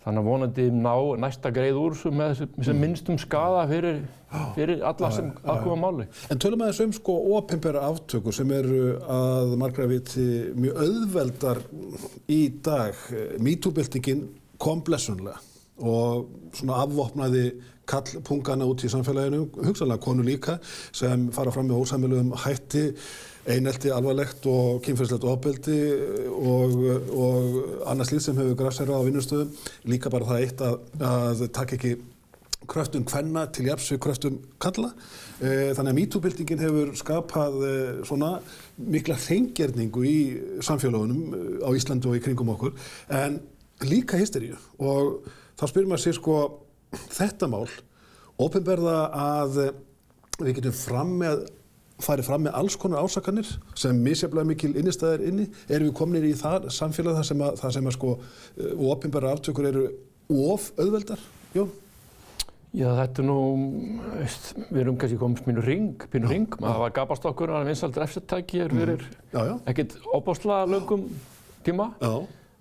Þannig að vonandi ná næsta greið úr með sem minnstum skaða fyrir alla sem aðkoma máli. En tölum aðeins opinbera aftökur sem eru að margra viti mjög auðveldar í dag. MeToo-byltingin kom blessunlega og svona afvopnaði kallpungana út í samfélaginu, hugsanlega konur líka, sem fara fram með ósæmilegum hætti, einelti alvarlegt og kynferðislegt ofbeldi og annað slíkt sem hefur grasserað á vinnustöðum. Líka bara það eitt að taka ekki kröftum kvenna til jafns við kröftum kalla. Þannig að MeToo-byltingin hefur skapað svona mikla hreingerningu í samfélagunum á Íslandi og í kringum okkur, en líka hysteríu. Og þá spyrir maður sig þetta mál, opinberða að við getum farið fram með alls konar ásakanir sem misjafnlega mikil innistæðir inni. Erum við komnir í það samfélag þar sem opinberra aftökur eru of auðveldar? Jón? Já, þetta við erum kannski komist pínu hring. Það var gapastokkur, það var vinsælt refsatæki fyrir ekkert óbáslega löngum tíma.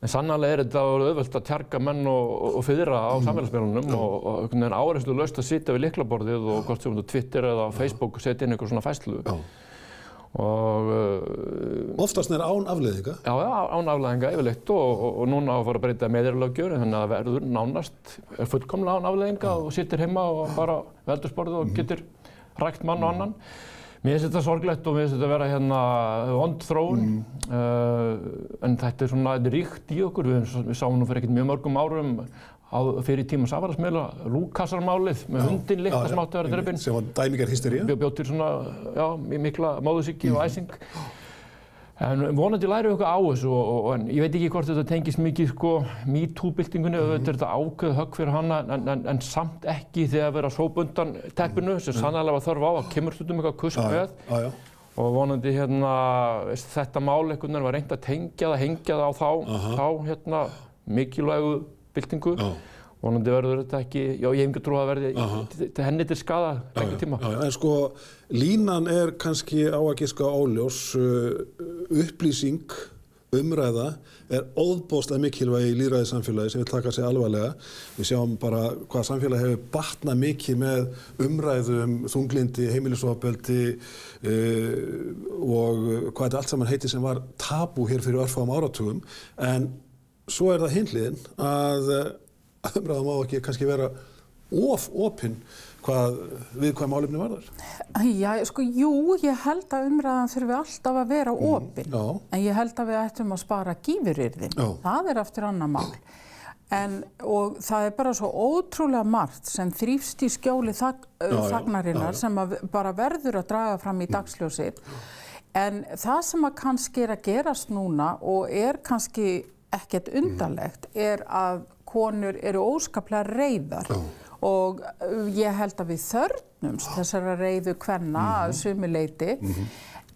En sannarlega þetta auðvelt að tjarga menn og fiðra á samfélagsmiðlunum og áreynslulaust að sitja við lyklaborðið og hvort sem Twitter eða Facebook setja inn einhver svona færslu. Oftast án afleiðinga? Já, án afleiðinga yfirleitt og núna á að fara að breyta meðirlöggjöf, þannig að það verður nánast fullkomlega án afleiðinga og situr heima og bara við eldhúsborðið og getur rækt mann og annan. Mér finnst þetta sorglegt og mér finnst þetta vera vond þróun, en þetta svona ríkt í okkur. Við sáum nú fyrir ekkert mjög mörgum árum fyrir tíma samfélagsmiðla Lúkasarmálið með hundinn litla sem átti að vera drepinn. Sem var dæmigerð hystería. Bjó til svona, mikla móðursýki og æsing. En vonandi lærum við eitthvað á þessu en ég veit ekki hvort þetta tengist mikið MeToo-byltingunni, þetta er þetta ákveðið högg fyrir hana en samt ekki þegar vera sópa undan teppinu sem sannarlega var þörf á að kemur stundum eitthvað kusk með. Og vonandi þetta mál einhvern veginn var reynt að hengja það á þá mikilvægu byltingu. Vonandi verður þetta ekki, ég hef ekki trú að verði henni til skaða lengi tíma. En línan kannski á að giska óljós, upplýsing, umræða óðbóðslega mikilvæg í lýðræðissamfélagi sem vil taka sig alvarlega. Við sjáum bara hvað samfélagi hefur batnað mikið með umræðu þunglindi, heimilisofbeldi og hvað þetta allt saman heiti sem var tabú hér fyrir örfáum áratugum. En svo það hin hliðin að umræða má ekki kannski vera of opin hvað viðkvæm málefni varðar. Já, sko, jú, ég held að umræðan þurfi alltaf að vera opin, en ég held að við ættum að spara gífuryrðin. Það aftur annað mál. Og það bara svo ótrúlega margt sem þrífst í skjóli þagnarinnar sem bara verður að draga fram í dagsljósið. En það sem að kannski að gerast núna og kannski ekkert undarlegt að konur eru óskaplega reiðar og ég held að við þörfnumst þessara reiðu kvenna að sumu leyti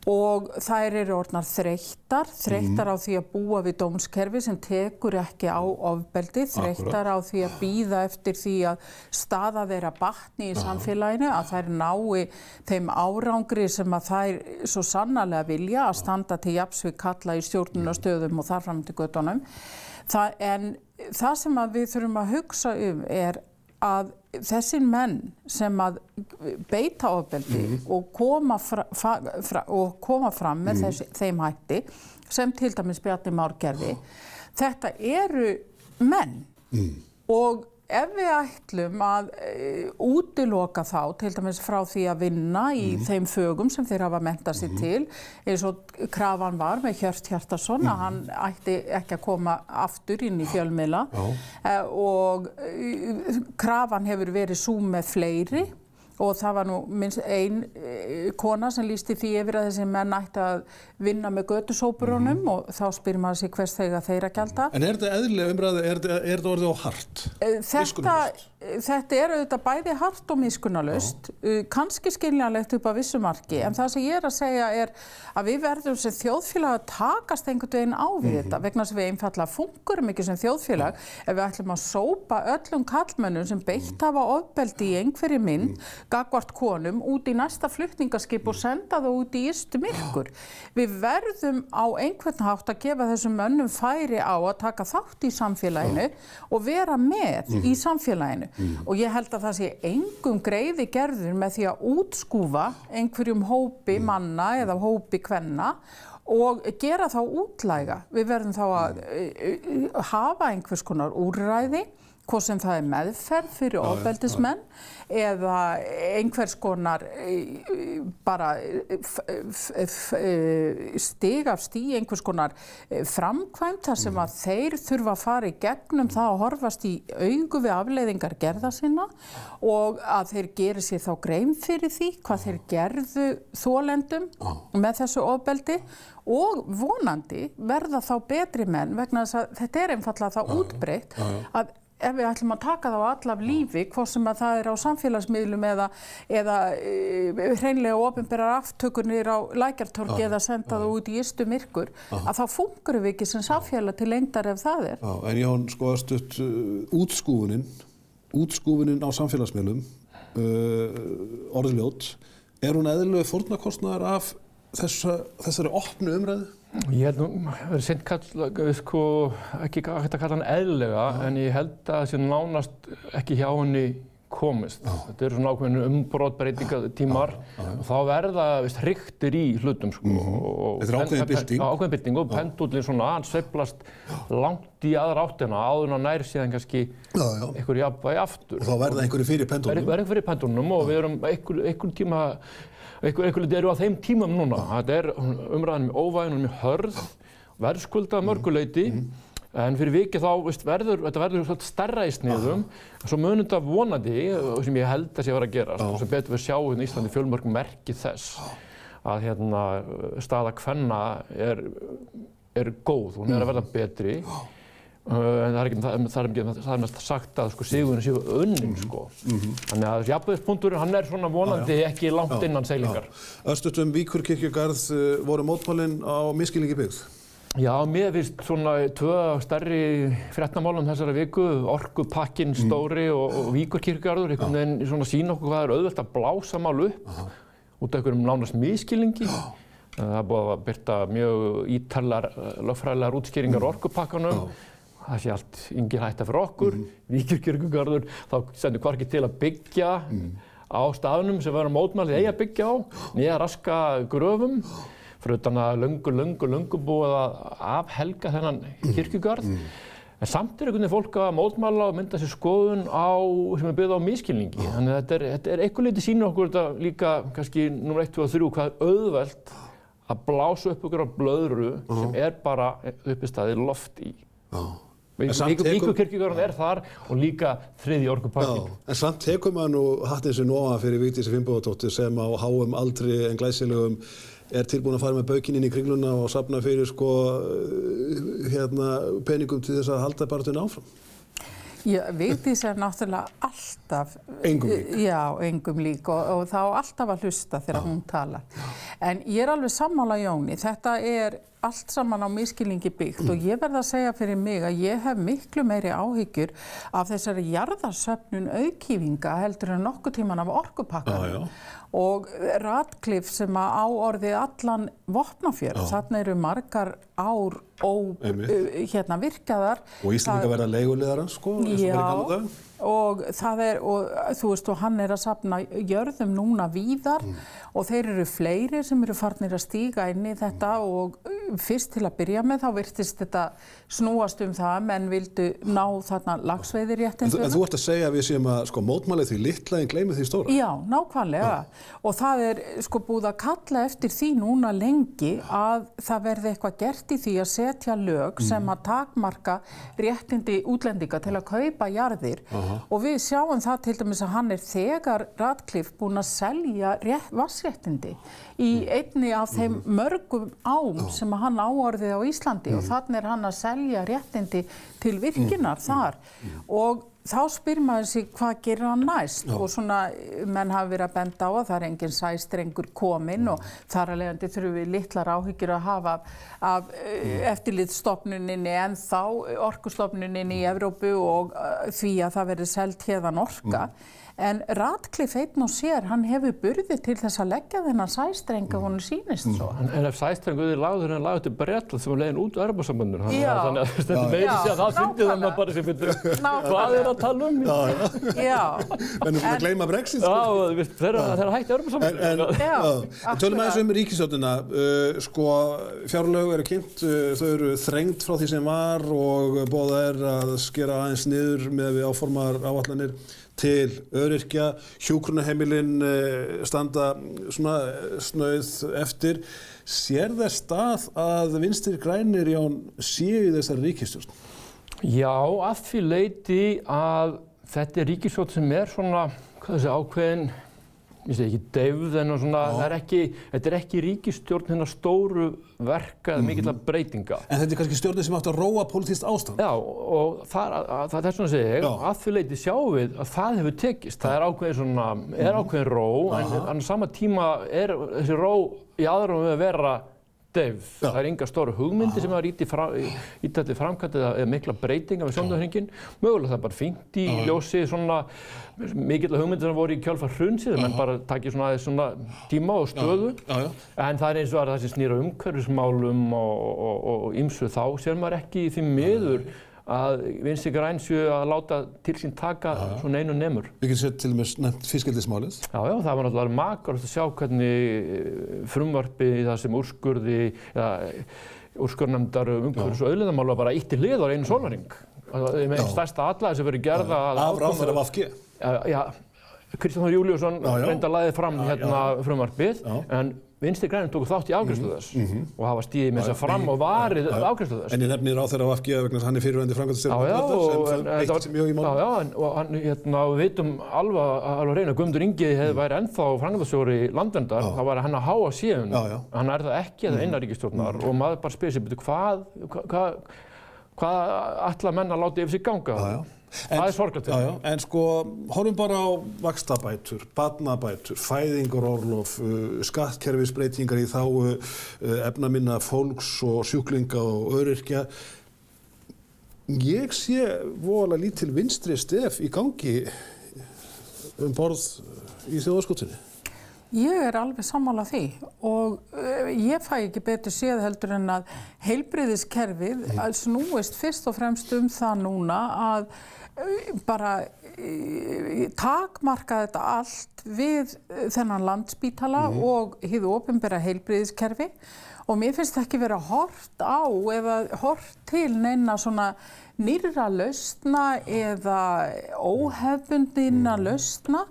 og þær eru orðnar þreyttar á því að búa við dómskerfi sem tekur ekki á ofbeldi, þreyttar á því að bíða eftir því að staða þeirra batni í samfélaginu, að þær nái þeim árangri sem að þær svo sannarlega vilja að standa til jafns við karla í stjórnunarstöðum og þar fram til götunum. En það sem að við þurfum að hugsa að þessir menn sem að beita ofbeldi og koma fram með þeim hætti sem til dæmis Bjarni Már gerði, þetta eru menn og ef við ætlum að útiloka þá til dæmis frá því að vinna í þeim fögum sem þeir hafa menntað sig til, eins og krafan var með Hjört Hjartarson að hann ætti ekki að koma aftur inn í fjölmiðla og krafan hefur verið sú með fleiri og það var nú minnst ein kona sem lýsti því yfir að þessi menn ætti að vinna með götusópurunum og þá spyrir maður sig hvers þeir að gjalda. En þetta eðlilega umræðu, þetta orðið á hart? Þetta auðvitað bæði hart og miskunnarlaust, kannski skiljanlegt upp að vissu marki, en það sem ég að segja að við verðum sem þjóðfélag að takast einhvern veginn á við þetta, vegna sem við einfaldlega fungurum ekki sem þjóðfélag, ef við ætlum að sópa öllum karlmönnum sem beitt hafa ofbeldi í einhverri mynd, gagnvart konum, út í næsta flutningaskip og senda það út í ystu myrkur. Við verðum á einhvern hátt að gefa þessum mönnum færi á að taka þátt í samfélaginu og vera með í samfélaginu. Og ég held að það sé engum greiði gerður með því að útskúfa einhverjum hópi manna eða hópi kvenna og gera þá útlæga. Við verðum þá að hafa einhvers konar úrræði, hvort sem það meðferð fyrir ofbeldismenn eða einhvers konar bara stig af stigi, einhvers konar framkvæmd þar sem að þeir þurfa að fara í gegnum það að horfast í augu við afleiðingar gerða sinna og að þeir geri sér þá grein fyrir því hvað þeir gerðu þolendum með þessu ofbeldi og vonandi verða þá betri menn vegna þess að þetta einfaldlega það útbreitt að ef við ætlum að taka þá alla af lífi, hvort sem að það á samfélagsmiðlum eða hreinlega opinberar aftökunir á Lækjartorgi eða senda það út í ystu myrkur, að þá fungurum við ekki sem samfélag til lengdar ef það er. En Jón, sko að stutt útskúfunin á samfélagsmiðlum, orðljót, hún eðlilegur fórnarkostnaður af þessari opnu umræðu? Ég held nú, ekki hægt að kalla hann eðlilega, en ég held að það sé nánast ekki hjá henni komist. Þetta eru svona ákveðin umbrotbreytingatímar og þá verða hriktir í hlutum. Þetta er ákveðin bylting. Ákveðin bylting og pendúllinn svona, hann sveiflast langt í aðra áttina áður en að nær síðan kannski einhver jafnvægi aftur. Og þá verða einhverju fyrir pendúlnum? Verða einhverju fyrir pendúlnum og við erum einhvern tíma Einhverju eru á þeim tímum núna. Þetta umræðan með óvægin og með hörð, verðskulda mörguleyti, en fyrir vikið þá verður svolítið stærra í sniðum, svo mun þetta vonandi, sem ég held að sé að vera að gerast, og sem betur við sjáum í Íslandi fjölmörg merki þess að staða kvenna er góð, hún að verða betri. En það er mest sagt að sigurinn séu unnin. Þannig að jafnvægispunkturinn, hann svona vonandi ekki langt innan seilingar. Örstutt Víkurkirkjugarð, voru mótmælin á misskilningi byggð? Já, mér finnst svona tvö stærri fréttamálum þessara viku, orkupakkinn stóri og Víkurkirkjugarður, einhvern veginn svona sýna okkur hvað auðvelt að blása mál upp út af einhverjum nánast misskilningi. Það búið að birta mjög ítarlegar lögfræðilegar útskýringar orkupakkanum. Það sé allt engin hætta fyrir okkur, Víkurkirkjugarður, þá stendur hvorki til að byggja á staðnum sem verður mótmælið eigi að byggja á, niður raska gröfum, fyrir utan að löngu búið að afhelga þennan kirkjugarð. En samt einhvern veginn fólk að mótmæla og mynda sér skoðun sem byggð á misskilningi. Þannig að þetta eitthvað leyti sýnir okkur þetta líka kannski númer 1, 2 og 3 hvað auðvelt að blása upp okkur á blöðru sem bara uppistaðið loft í. Víkurkirkjugarðurinn þar og líka þriðji orkupakkinn. En samt tekur maður nú hattinn sinn ofan fyrir Vigdísi Finnbogadóttur sem á háum aldri en glæsilegum tilbúin að fara með baukinn inn í Kringluna og safna fyrir peningum til þess að halda baráttunni áfram. Já, Vigdís náttúrulega alltaf engum lík. Já, engum lík og þá alltaf að hlusta þegar hún talar. En ég alveg sammála Jóni, þetta allt saman á misskilningi byggt og ég verð að segja fyrir mig að ég hef miklu meiri áhyggjur af þessari jarðarsöfnun auðkýfinga heldur en nokkuð tíman af orkupakkanum. Og Ratcliffe sem á orðið allan Vopnafjörð, þarna eru margar ár virkjaðar. Og Íslendingar verða leiguliðar eins og verið gamla dag. Og þú veist, og hann að safna jörðum núna víðar og þeir eru fleiri sem eru farnir að stíga inn í þetta og fyrst til að byrja með þá virtist þetta snúast það, menn vildu ná þarna laxveiðiréttindum. En þú ert að segja að við séum að mótmæla því litla en gleymi því stóra? Já, nákvæmlega. Og það búið að kalla eftir því núna lengi að það verði eitthvað gert í því að setja lög sem að takmarka réttindi útlendinga til að kaupa jarðir. Og við sjáum það til dæmis að hann þegar Ratcliffe búinn að selja vatnsréttindi í einni af þeim mörgum ám sem hann áorðið á Íslandi og þannig hann að selja réttindi til virkjunar þar og þá spyr maður sig hvað gerir hann næst og svona menn hafa verið að benda á að það engin sæstrengur kominn og þar af leiðandi þurfum við litlar áhyggjur að hafa af eftirlitsstofnuninni en þá orkustofnuninni í Evrópu og því að það verði selt héðan orka. En Ratcliffe einn og sér, hann hefur burði til þess að leggja þennan sæstreng að honum sýnist svo. En ef sæstrengur er lagður til Bretland sem leiðin út úr Evrópusambandinu, þannig að þetta meiri sé að það fyndi þannig að bara sem fyrir hvað að tala um? Já. Menn við gleyma Brexit. Já, þeir hætti Evrópusambandinu. En tölum aðeins ríkisstjórnina. Fjárlög eru kynnt, þau eru þrengd frá því sem var og boðað að skera aðeins niður með við áformaðar áætlanir til öryrkja, hjúkrunarheimilin standa svona snauð eftir. Sér þess stað að Vinstri grænir, Jón, séu í þessari ríkisstjórn? Já, að því leyti að þetta ríkisstjórn sem svona, ákveðin, ég segi ekki deyfð en svona, þetta ekki ríkisstjórn hennar stóru verka eða mikilla breytinga. En þetta kannski stjórnin sem átti að róa pólitískt ástand? Já, og það er svona að segja ég, að því leyti sjáum við að það hefur tekist. Það er ákveðin ró, en á sama tíma þessi ró í aðrum við að vera deyfð. Það er enga stóru hugmyndi sem að ítætti framkvæmd eða mikla breytinga við sjónarhringinn. Mögulega það bara fínt í ljósi svona mikilla hugmyndir sem voru í kjölfar hrunsins, menn bara takið svona tíma og stöðu. En það er eins og að það sem snýr að umhverfismálum og ýmsu þá sér maður ekki því miður að Vinstri græn séu að láta til sín taka svona einu nemur. Við getum sér til og með nefnt fiskeldismálið. Já, það var náttúrulega makalegt að sjá hvernig frumvarpi það sem úrskurðarnefndar umhverfis- og auðlindamála bara ítti hlið á einu sólarhring. Með stærsta atlaði sem verið gerða af ráðherra VG. Já, Kristján Þór Júlíusson reyndar lagði fram frumvarpið, en Vinstri grænir tóku þátt í afgreiðslu þess og hafa stigið með þess fram og varið afgreiðslu þess. En ég nefni ráðherra VG vegna þess að hann fyrirverandi framkvæmdastjóri sem eitt sem mjög í málum. Já, og við vitum alveg reyna að Guðmundur Ingi væri ennþá framkvæmdastjóri Landverndar, þá væri hann að háa síðan. Hann það ekki eða innanríkisstjórnar og maður bara spyr sig, hvað ætla menn að láta yfir sig ganga? Það er sorglegt. En horfum bara á vaxtabætur, barnabætur, fæðingarorlof, skattkerfisbreytingar í þágu efnaminna fólks og sjúklinga og öryrkja. Ég sé voðalega lítil vinstri stef í gangi borð í þjóðarskotinu. Ég alveg sammála því og ég fæ ekki betur séð heldur en að heilbrigðiskerfið snúist fyrst og fremst það núna að bara takmarka þetta allt við þennan Landspítala og hið opinbera heilbrigðiskerfi og mér finnst ekki vera hort á eða hort til neina svona nýrra lausna eða óhefbundinna lausna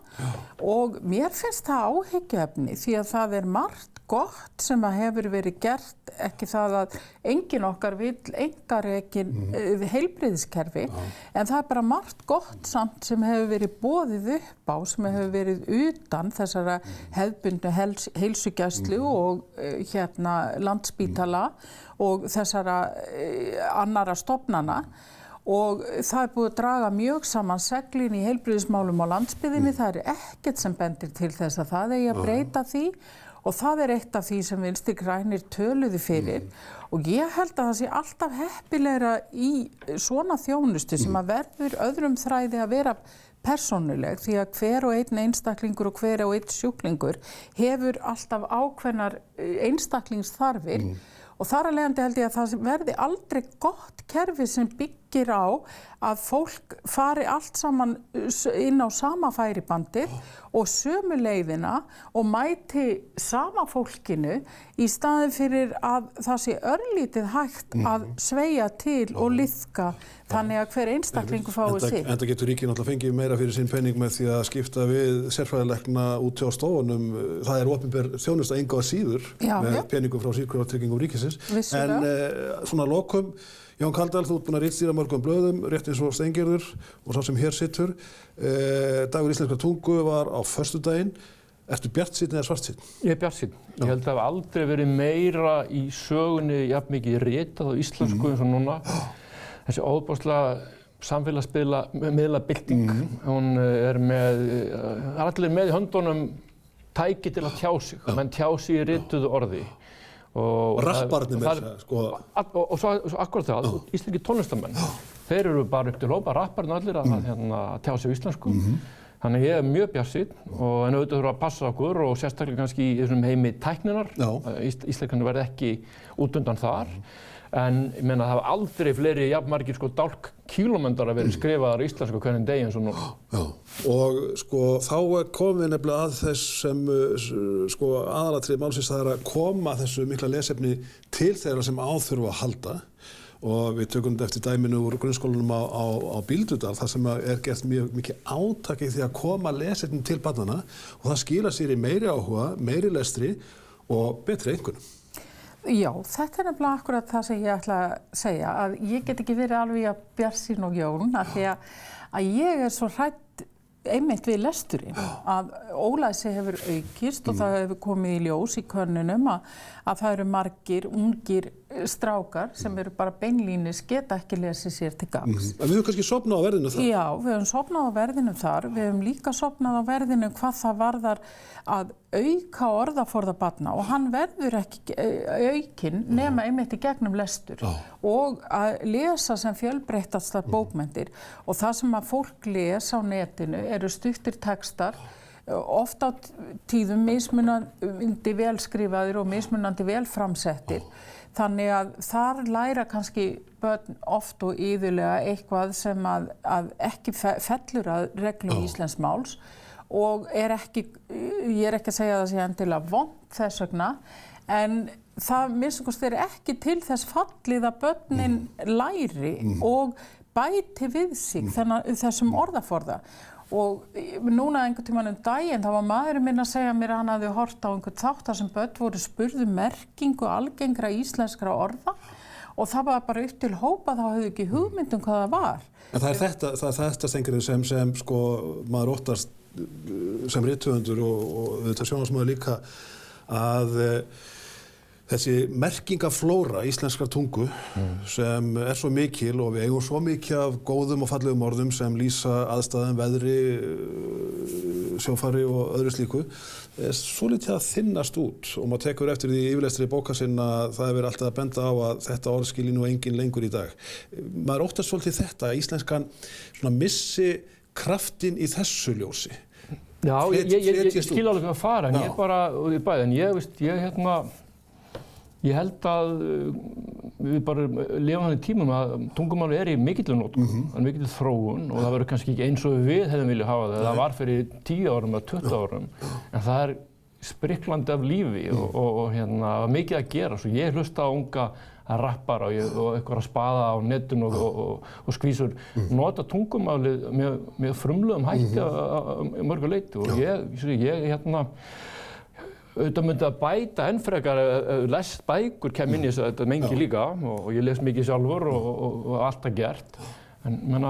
og mér finnst það áhyggjuefni því að það margt gott sem að hefur verið gert, ekki það að enginn okkar vill einkarekin heilbrigðiskerfi, en það bara margt gott samt sem hefur verið boðið upp á, sem hefur verið utan þessara hefðbundnu heilsugæslu og Landspítala og þessara annarra stofnana. Og það búið að draga mjög saman seglin í heilbrigðismálum á landsbyggðinni, það ekkert sem bendir til þess að það eigi að breyta því og það eitt af því sem Vinstri grænir töluðu fyrir og ég held að það sé alltaf heppilegra í svona þjónustu sem að verður öðrum þræði að vera persónuleg því að hver og einn einstaklingur og hver og einn sjúklingur hefur alltaf ákveðnar einstaklingsþarfir og þar af leiðandi held ég að það verði aldrei gott kerfi sem byggir á að fólk fari allt saman inn á sama færibandið og sömu leiðina og mæti sama fólkinu í staðin fyrir að það sé örlítið hægt að sveigja til og liðka þannig að hver einstaklingur fái sitt. Enda getur ríkið náttúrulega fengið meira fyrir sinn penning með því að skipta við sérfræðilækna út hjá stofunum. Það opinber þjónusta engu að síður með penningum frá Sjúkratryggingum ríkisins. En svona lokum, Jón Kaldal, þú ert búinn að ritstýra mörgum blöðum, rétt eins og Steingerður og sá sem hér situr. Dagur íslenskrar tungu var á föstudaginn. Ertu bjartsýnn eða svartsýnn? Ég bjartsýnn. Ég held að það hafi aldrei verið meira í sögunni jafn mikið ritað á íslensku eins og núna. Þessi óbáslega samfélagsmiðlabylting, hún allir með í höndunum tæki til að tjá sig, menn tjá sig í rituðu orði. Og rapparnir með þess sko. Og svo akkurat það, íslenski tónlistamenn, þeir eru bara upp til hópa, rapparnir allir að tjá sig íslensku. Þannig ég mjög bjartsýnn en auðvitað þurfa að passa okkur og sérstaklega kannski í þessum heimi tækninnar. Íslenskunni verði ekki út undan þar. En ég meina það hafa aldrei fleiri jafnmargir dálkkílómetrar að verið skrifaðar íslensku hvernig degi eins og nú. Og þá komum við nefnilega að þess sem aðalatriði málsins það að koma þessu mikla lesefni til þeirra sem áþurfa að halda. Og við tökum þetta eftir dæminu úr grunnskólanum á Bíldudal, þar sem gert mjög mikið átak í því að koma lesefni til barnanna og það skilar sér í meiri áhuga, meiri lestri og betri einkunnum. Já, þetta nefnilega akkurat það sem ég ætla að segja, að ég get ekki verið alveg að bjartsýn og Jón, af því að ég svo hrædd einmitt við lesturinn, að ólæsi hefur aukist og það hefur komið í ljós í könnunum að það eru margir ungir strákar sem eru bara beinlínis geta ekki lesið sér til gagns. En við höfum kannski sofnað á verðinu þar? Já, við höfum sofnað á verðinu þar. Við höfum líka sofnað á verðinu hvað það varðar að auka orðaforða barna og hann verður ekki aukinn nema einmitt í gegnum lestur og að lesa sem fjölbreyttastar bókmenntir og það sem að fólk les á netinu eru stuttir textar oft á tíðum mismunandi vel skrifaðir og mismunandi vel framsettir. Þannig að þar læra kannski börn oft og iðulega eitthvað sem að ekki fellur að reglum íslensks máls og ég er ekki að segja það sé endilega vont þess vegna, en það minnst ekki til þess fallið að börnin læri og bæti við sig þessum orðaforða. Og núna einhvern tímann daginn, þá var maðurinn minn að segja mér að hann hafði hort á einhvern þátt þar sem börn voru spurðu merkingu algengra íslenskra orða og það var bara upp til hópa, þá höfðu ekki hugmynd hvað það var. En það er þetta Steingerður sem maður óttast sem rithöfundur og þetta sjónvarpsmaður líka að þessi merkingaflóra íslenskrar tungu sem svo mikil og við eigum svo mikið af góðum og fallegum orðum sem lýsa aðstæðum, veðri, sjófari og öðru slíku svo litið að þynnast út og maður tekur eftir því yfirlestri bóka sinna að það hefur alltaf að benda á að þetta orð skilji nú enginn lengur í dag. Maður óttast svolítið þetta að íslenskan missi kraftinn í þessu ljósi. Já, ég skil alveg hvað að fara en ég bara, en ég Ég held að við bara lifum þannig tímum að tungumáli í mikilli notkun, mikilli þróun og það verður kannski ekki eins og við hefðum viljað hafa það. Það var fyrir 10 árum eða 20 árum, en það spriklandi af lífi og mikið að gera. Svo ég hlusta á unga rappara og eitthvað að spaða á netinu og skvísur nota tungumálið með frumlegum hætti að mörgu leyti og ég auðvitað myndi að bæta enn frekar lest bækur kem inn í þetta mengi líka og ég les mikið sjálfur og alltaf gert. En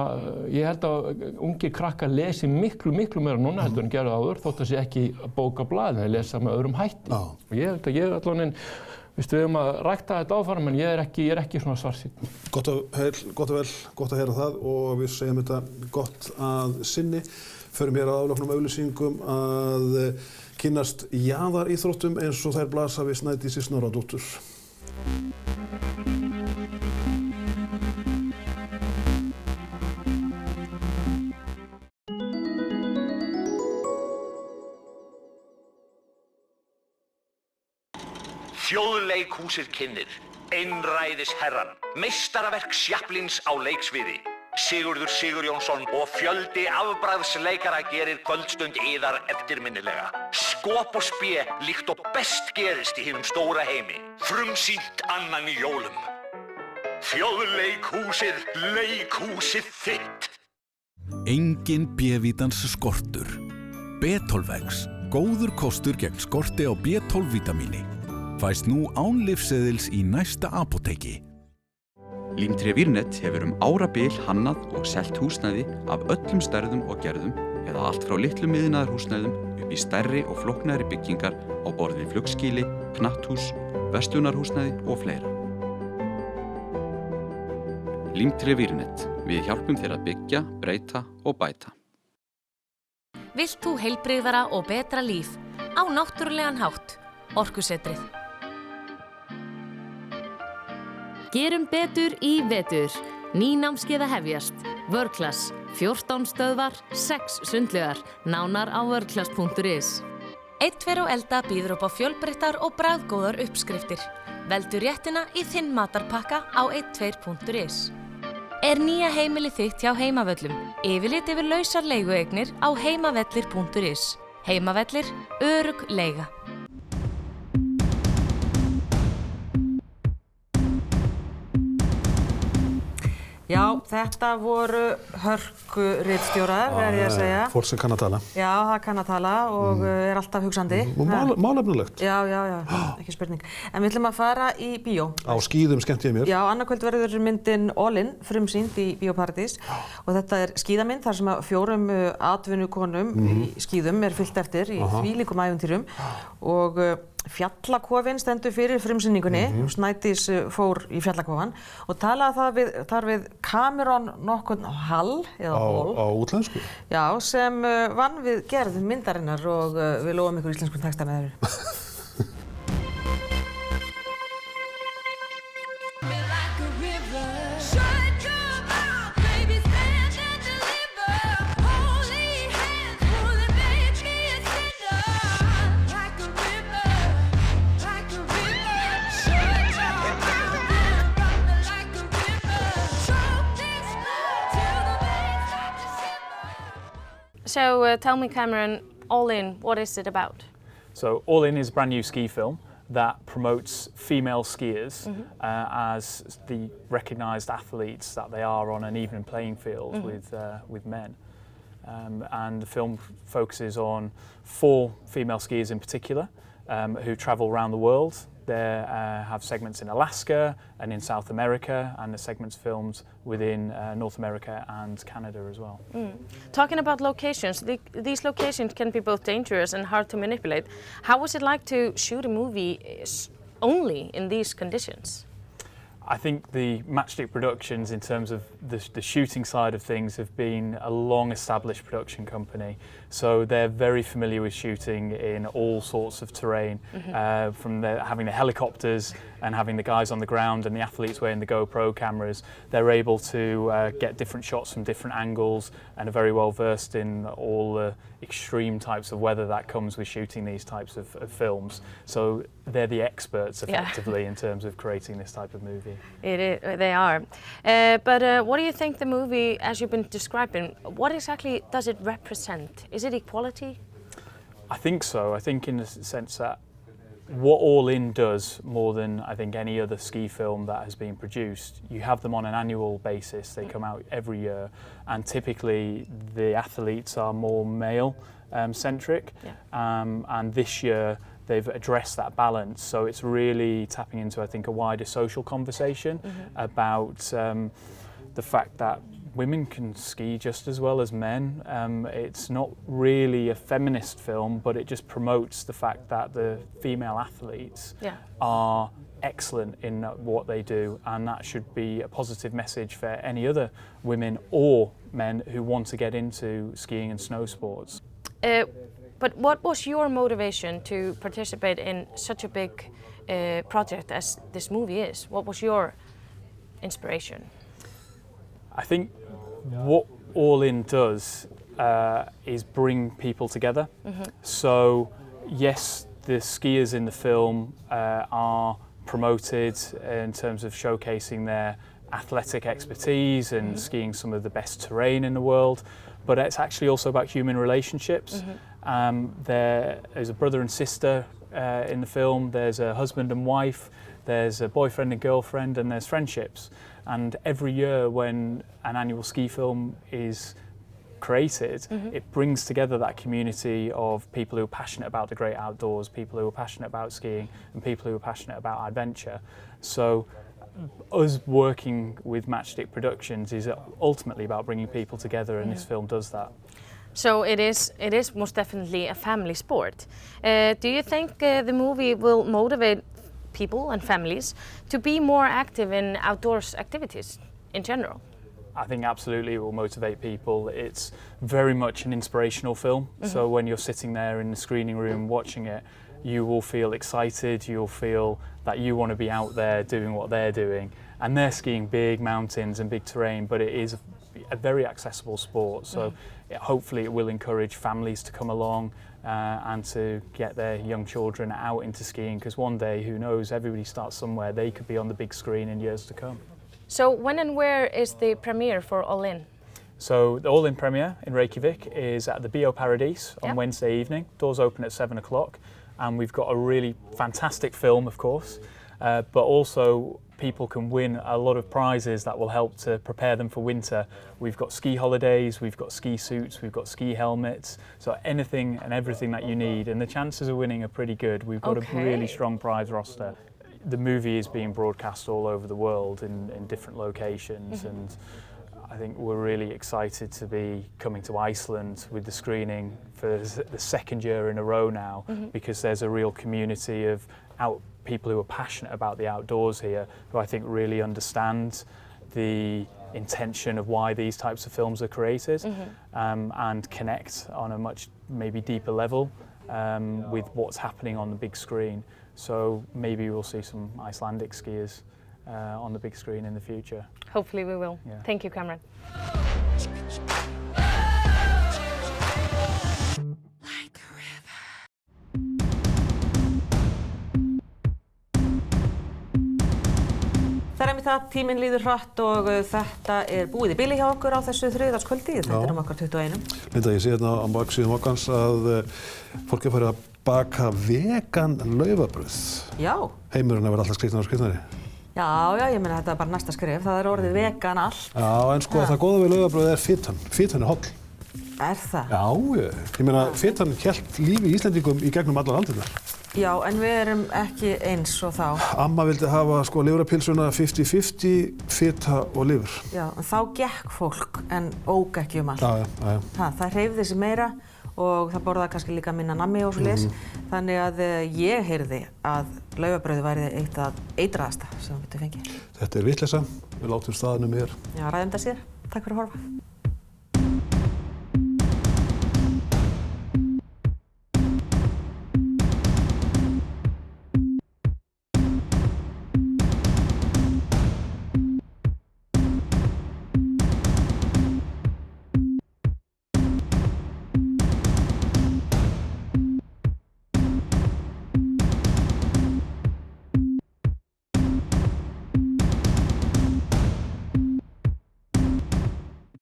ég held að ungir krakkar lesi miklu meira núna heldur en gerðu áður þótt að sé ekki bók á blaði, þeir lesa með öðrum hætti. Og ég held að ég allavega við höfum að rækta þetta áfram en ég er ekki svona svartsýnn. Gott að heyra það og við segjum þetta gott að sinni. Förum hér að afloknum auglýsingum að kynnast jaðaríþróttum eins og þær blasa við Snædísi Snorradóttur. Þjóðleikhúsið kynnir Einræðisherrann, meistaraverk Chaplins á leiksviði. Sigurður Sigurjónsson og fjöldi afbragðsleikara gerir kvöldstund yðar eftirminnilega. Skop og spé líkt og best gerist í hinum stóra heimi. Frumsýnt annan í jólum. Þjóðleikhúsið, leikhúsið þitt. Engin B-vítans skortur. B12X, góður kostur gegn skorti á B12-vítamíni. Fæst nú án lyfseðils í næsta apóteki. Límtré Vírnet hefur árabil hannað og selt húsnæði af öllum stærðum og gerðum eða allt frá litlum iðnaðarhúsnæðum upp í stærri og flóknari byggingar á borð við flugskýli, knatthús, verslunarhúsnæði og fleira. Límtré Vírnet. Við hjálpum þér að byggja, breyta og bæta. Vilt þú heilbrigðara og betra líf á náttúrulegan hátt? Orkusetrið. Gerum betur í vetur. Ný námskeið að hefjast. World-class. 14 stöðvar, 6 sundlaugar. Nánar á worldclass.is. Einn og Elda býður upp á fjölbreyttar og bragðgóðar uppskriftir. Veldu réttina í þinn matarpakka á 12.is. Nýja heimilið þitt hjá Heimavöllum. Yfirlit yfir lausar leigueignir á heimavellir.is. Heimavellir, örugg leiga. Já, þetta voru hörkuritstjórar, ég að segja. Fólk sem kann að tala. Já, það kann að tala og alltaf hugsandi. Og málefnulegt. Já, ekki spurning. En við ætlum að fara í bíó. Á skíðum skemmti ég mér. Já, annað kvöld verður myndin All In frumsýnd í Bíóparadís og þetta skíðamynd þar sem að 4 atvinnukonum í skíðum fylgt eftir í þvílíkum ævintýrum og Fjallakofinn stendur fyrir frumsýningunni. Snædís fór í Fjallakofan og talaði þar við Cameron nokkurn Hall eða Hall. Á útlensku? Já, sem vann við gerð myndarinnar og við lofum ykkur íslenskum texta með þeirri. So tell me, Cameron, All In, what is it about? So All In is a brand new ski film that promotes female skiers as the recognised athletes that they are on an even playing field with men. And the film focuses on 4 female skiers in particular who travel around the world. They have segments in Alaska and in South America, and the segments filmed within North America and Canada as well. Talking about locations, these locations can be both dangerous and hard to manipulate. How was it like to shoot a movie only in these conditions? I think the Matchstick Productions, in terms of the shooting side of things, have been a long-established production company. So they're very familiar with shooting in all sorts of terrain, from having the helicopters and having the guys on the ground and the athletes wearing the GoPro cameras. They're able to get different shots from different angles and are very well versed in all the extreme types of weather that comes with shooting these types of films. So they're the experts effectively in terms of creating this type of movie. They are. But what do you think the movie, as you've been describing, what exactly does it represent? Is it equality? I think so. I think in the sense that what All In does more than I think any other ski film that has been produced, you have them on an annual basis. They come out every year, and typically the athletes are more male centric. And this year they've addressed that balance. So it's really tapping into, I think, a wider social conversation about the fact that women can ski just as well as men. It's not really a feminist film, but it just promotes the fact that the female athletes are excellent in what they do, and that should be a positive message for any other women or men who want to get into skiing and snow sports. But what was your motivation to participate in such a big project as this movie is? What was your inspiration? I think what All In does is bring people together. So yes, the skiers in the film are promoted in terms of showcasing their athletic expertise and skiing some of the best terrain in the world, but it's actually also about human relationships. There is a brother and sister in the film, there's a husband and wife, there's a boyfriend and girlfriend, and there's friendships. And every year when an annual ski film is created, it brings together that community of people who are passionate about the great outdoors, people who are passionate about skiing, and people who are passionate about adventure. So us working with Matchstick Productions is ultimately about bringing people together, and this film does that. So it is most definitely a family sport. Do you think the movie will motivate people and families to be more active in outdoors activities in general? I think absolutely it will motivate people. It's very much an inspirational film. So when you're sitting there in the screening room watching it, you will feel excited, you'll feel that you want to be out there doing what they're doing. And they're skiing big mountains and big terrain, but it is a very accessible sport. So hopefully it will encourage families to come along and to get their young children out into skiing, because one day, who knows, everybody starts somewhere, they could be on the big screen in years to come. So when and where is the premiere for All In? So the All In premiere in Reykjavik is at the Bio Paradise on Wednesday evening. Doors open at 7 o'clock, and we've got a really fantastic film, of course, but also people can win a lot of prizes that will help to prepare them for winter. We've got ski holidays, we've got ski suits, we've got ski helmets, so anything and everything that you need, and the chances of winning are pretty good. We've got a really strong prize roster. The movie is being broadcast all over the world in different locations, and I think we're really excited to be coming to Iceland with the screening for the second year in a row now, because there's a real community of people who are passionate about the outdoors here, who I think really understand the intention of why these types of films are created, and connect on a much maybe deeper level with what's happening on the big screen. So maybe we'll see some Icelandic skiers on the big screen in the future. Hopefully we will. Thank you, Cameron. Það er einmitt það, tíminn líður hratt og þetta er búið í bili hjá okkur á þessu þriðjudagskvöldi. Þetta er okkar 21. Linda, ég sé hérna á baksíðum okkans að fólk er farið að baka vegan laufabrauð. Já. Heimurinn hefur alltaf skrýtnari og skrýtnari. Já, ég meina þetta er bara næsta skref. Það er orðið vegan allt. Já, en sko það góða við laufabrauð er fitan. Fitan er holl. Er það? Já, ég meina fitan hélt lífi í Íslendingum í gegnum allar aldirnar. Já, en við erum ekki eins og þá. Amma vildi hafa sko lifrapylsuna 50-50, fita og lifur. Já, en þá gekk fólk en ók ekki allt. Já. Það hreyfði sig meira og það borðaði kannski líka minna nammi og svoleiðis. Þannig að ég heyrði að laufabrauðið væri eitt af eitraðasta sem við getum fengið. Þetta er vitleysa, við látum staðnum hér. Já, ræðum þetta síðar. Takk fyrir að horfa.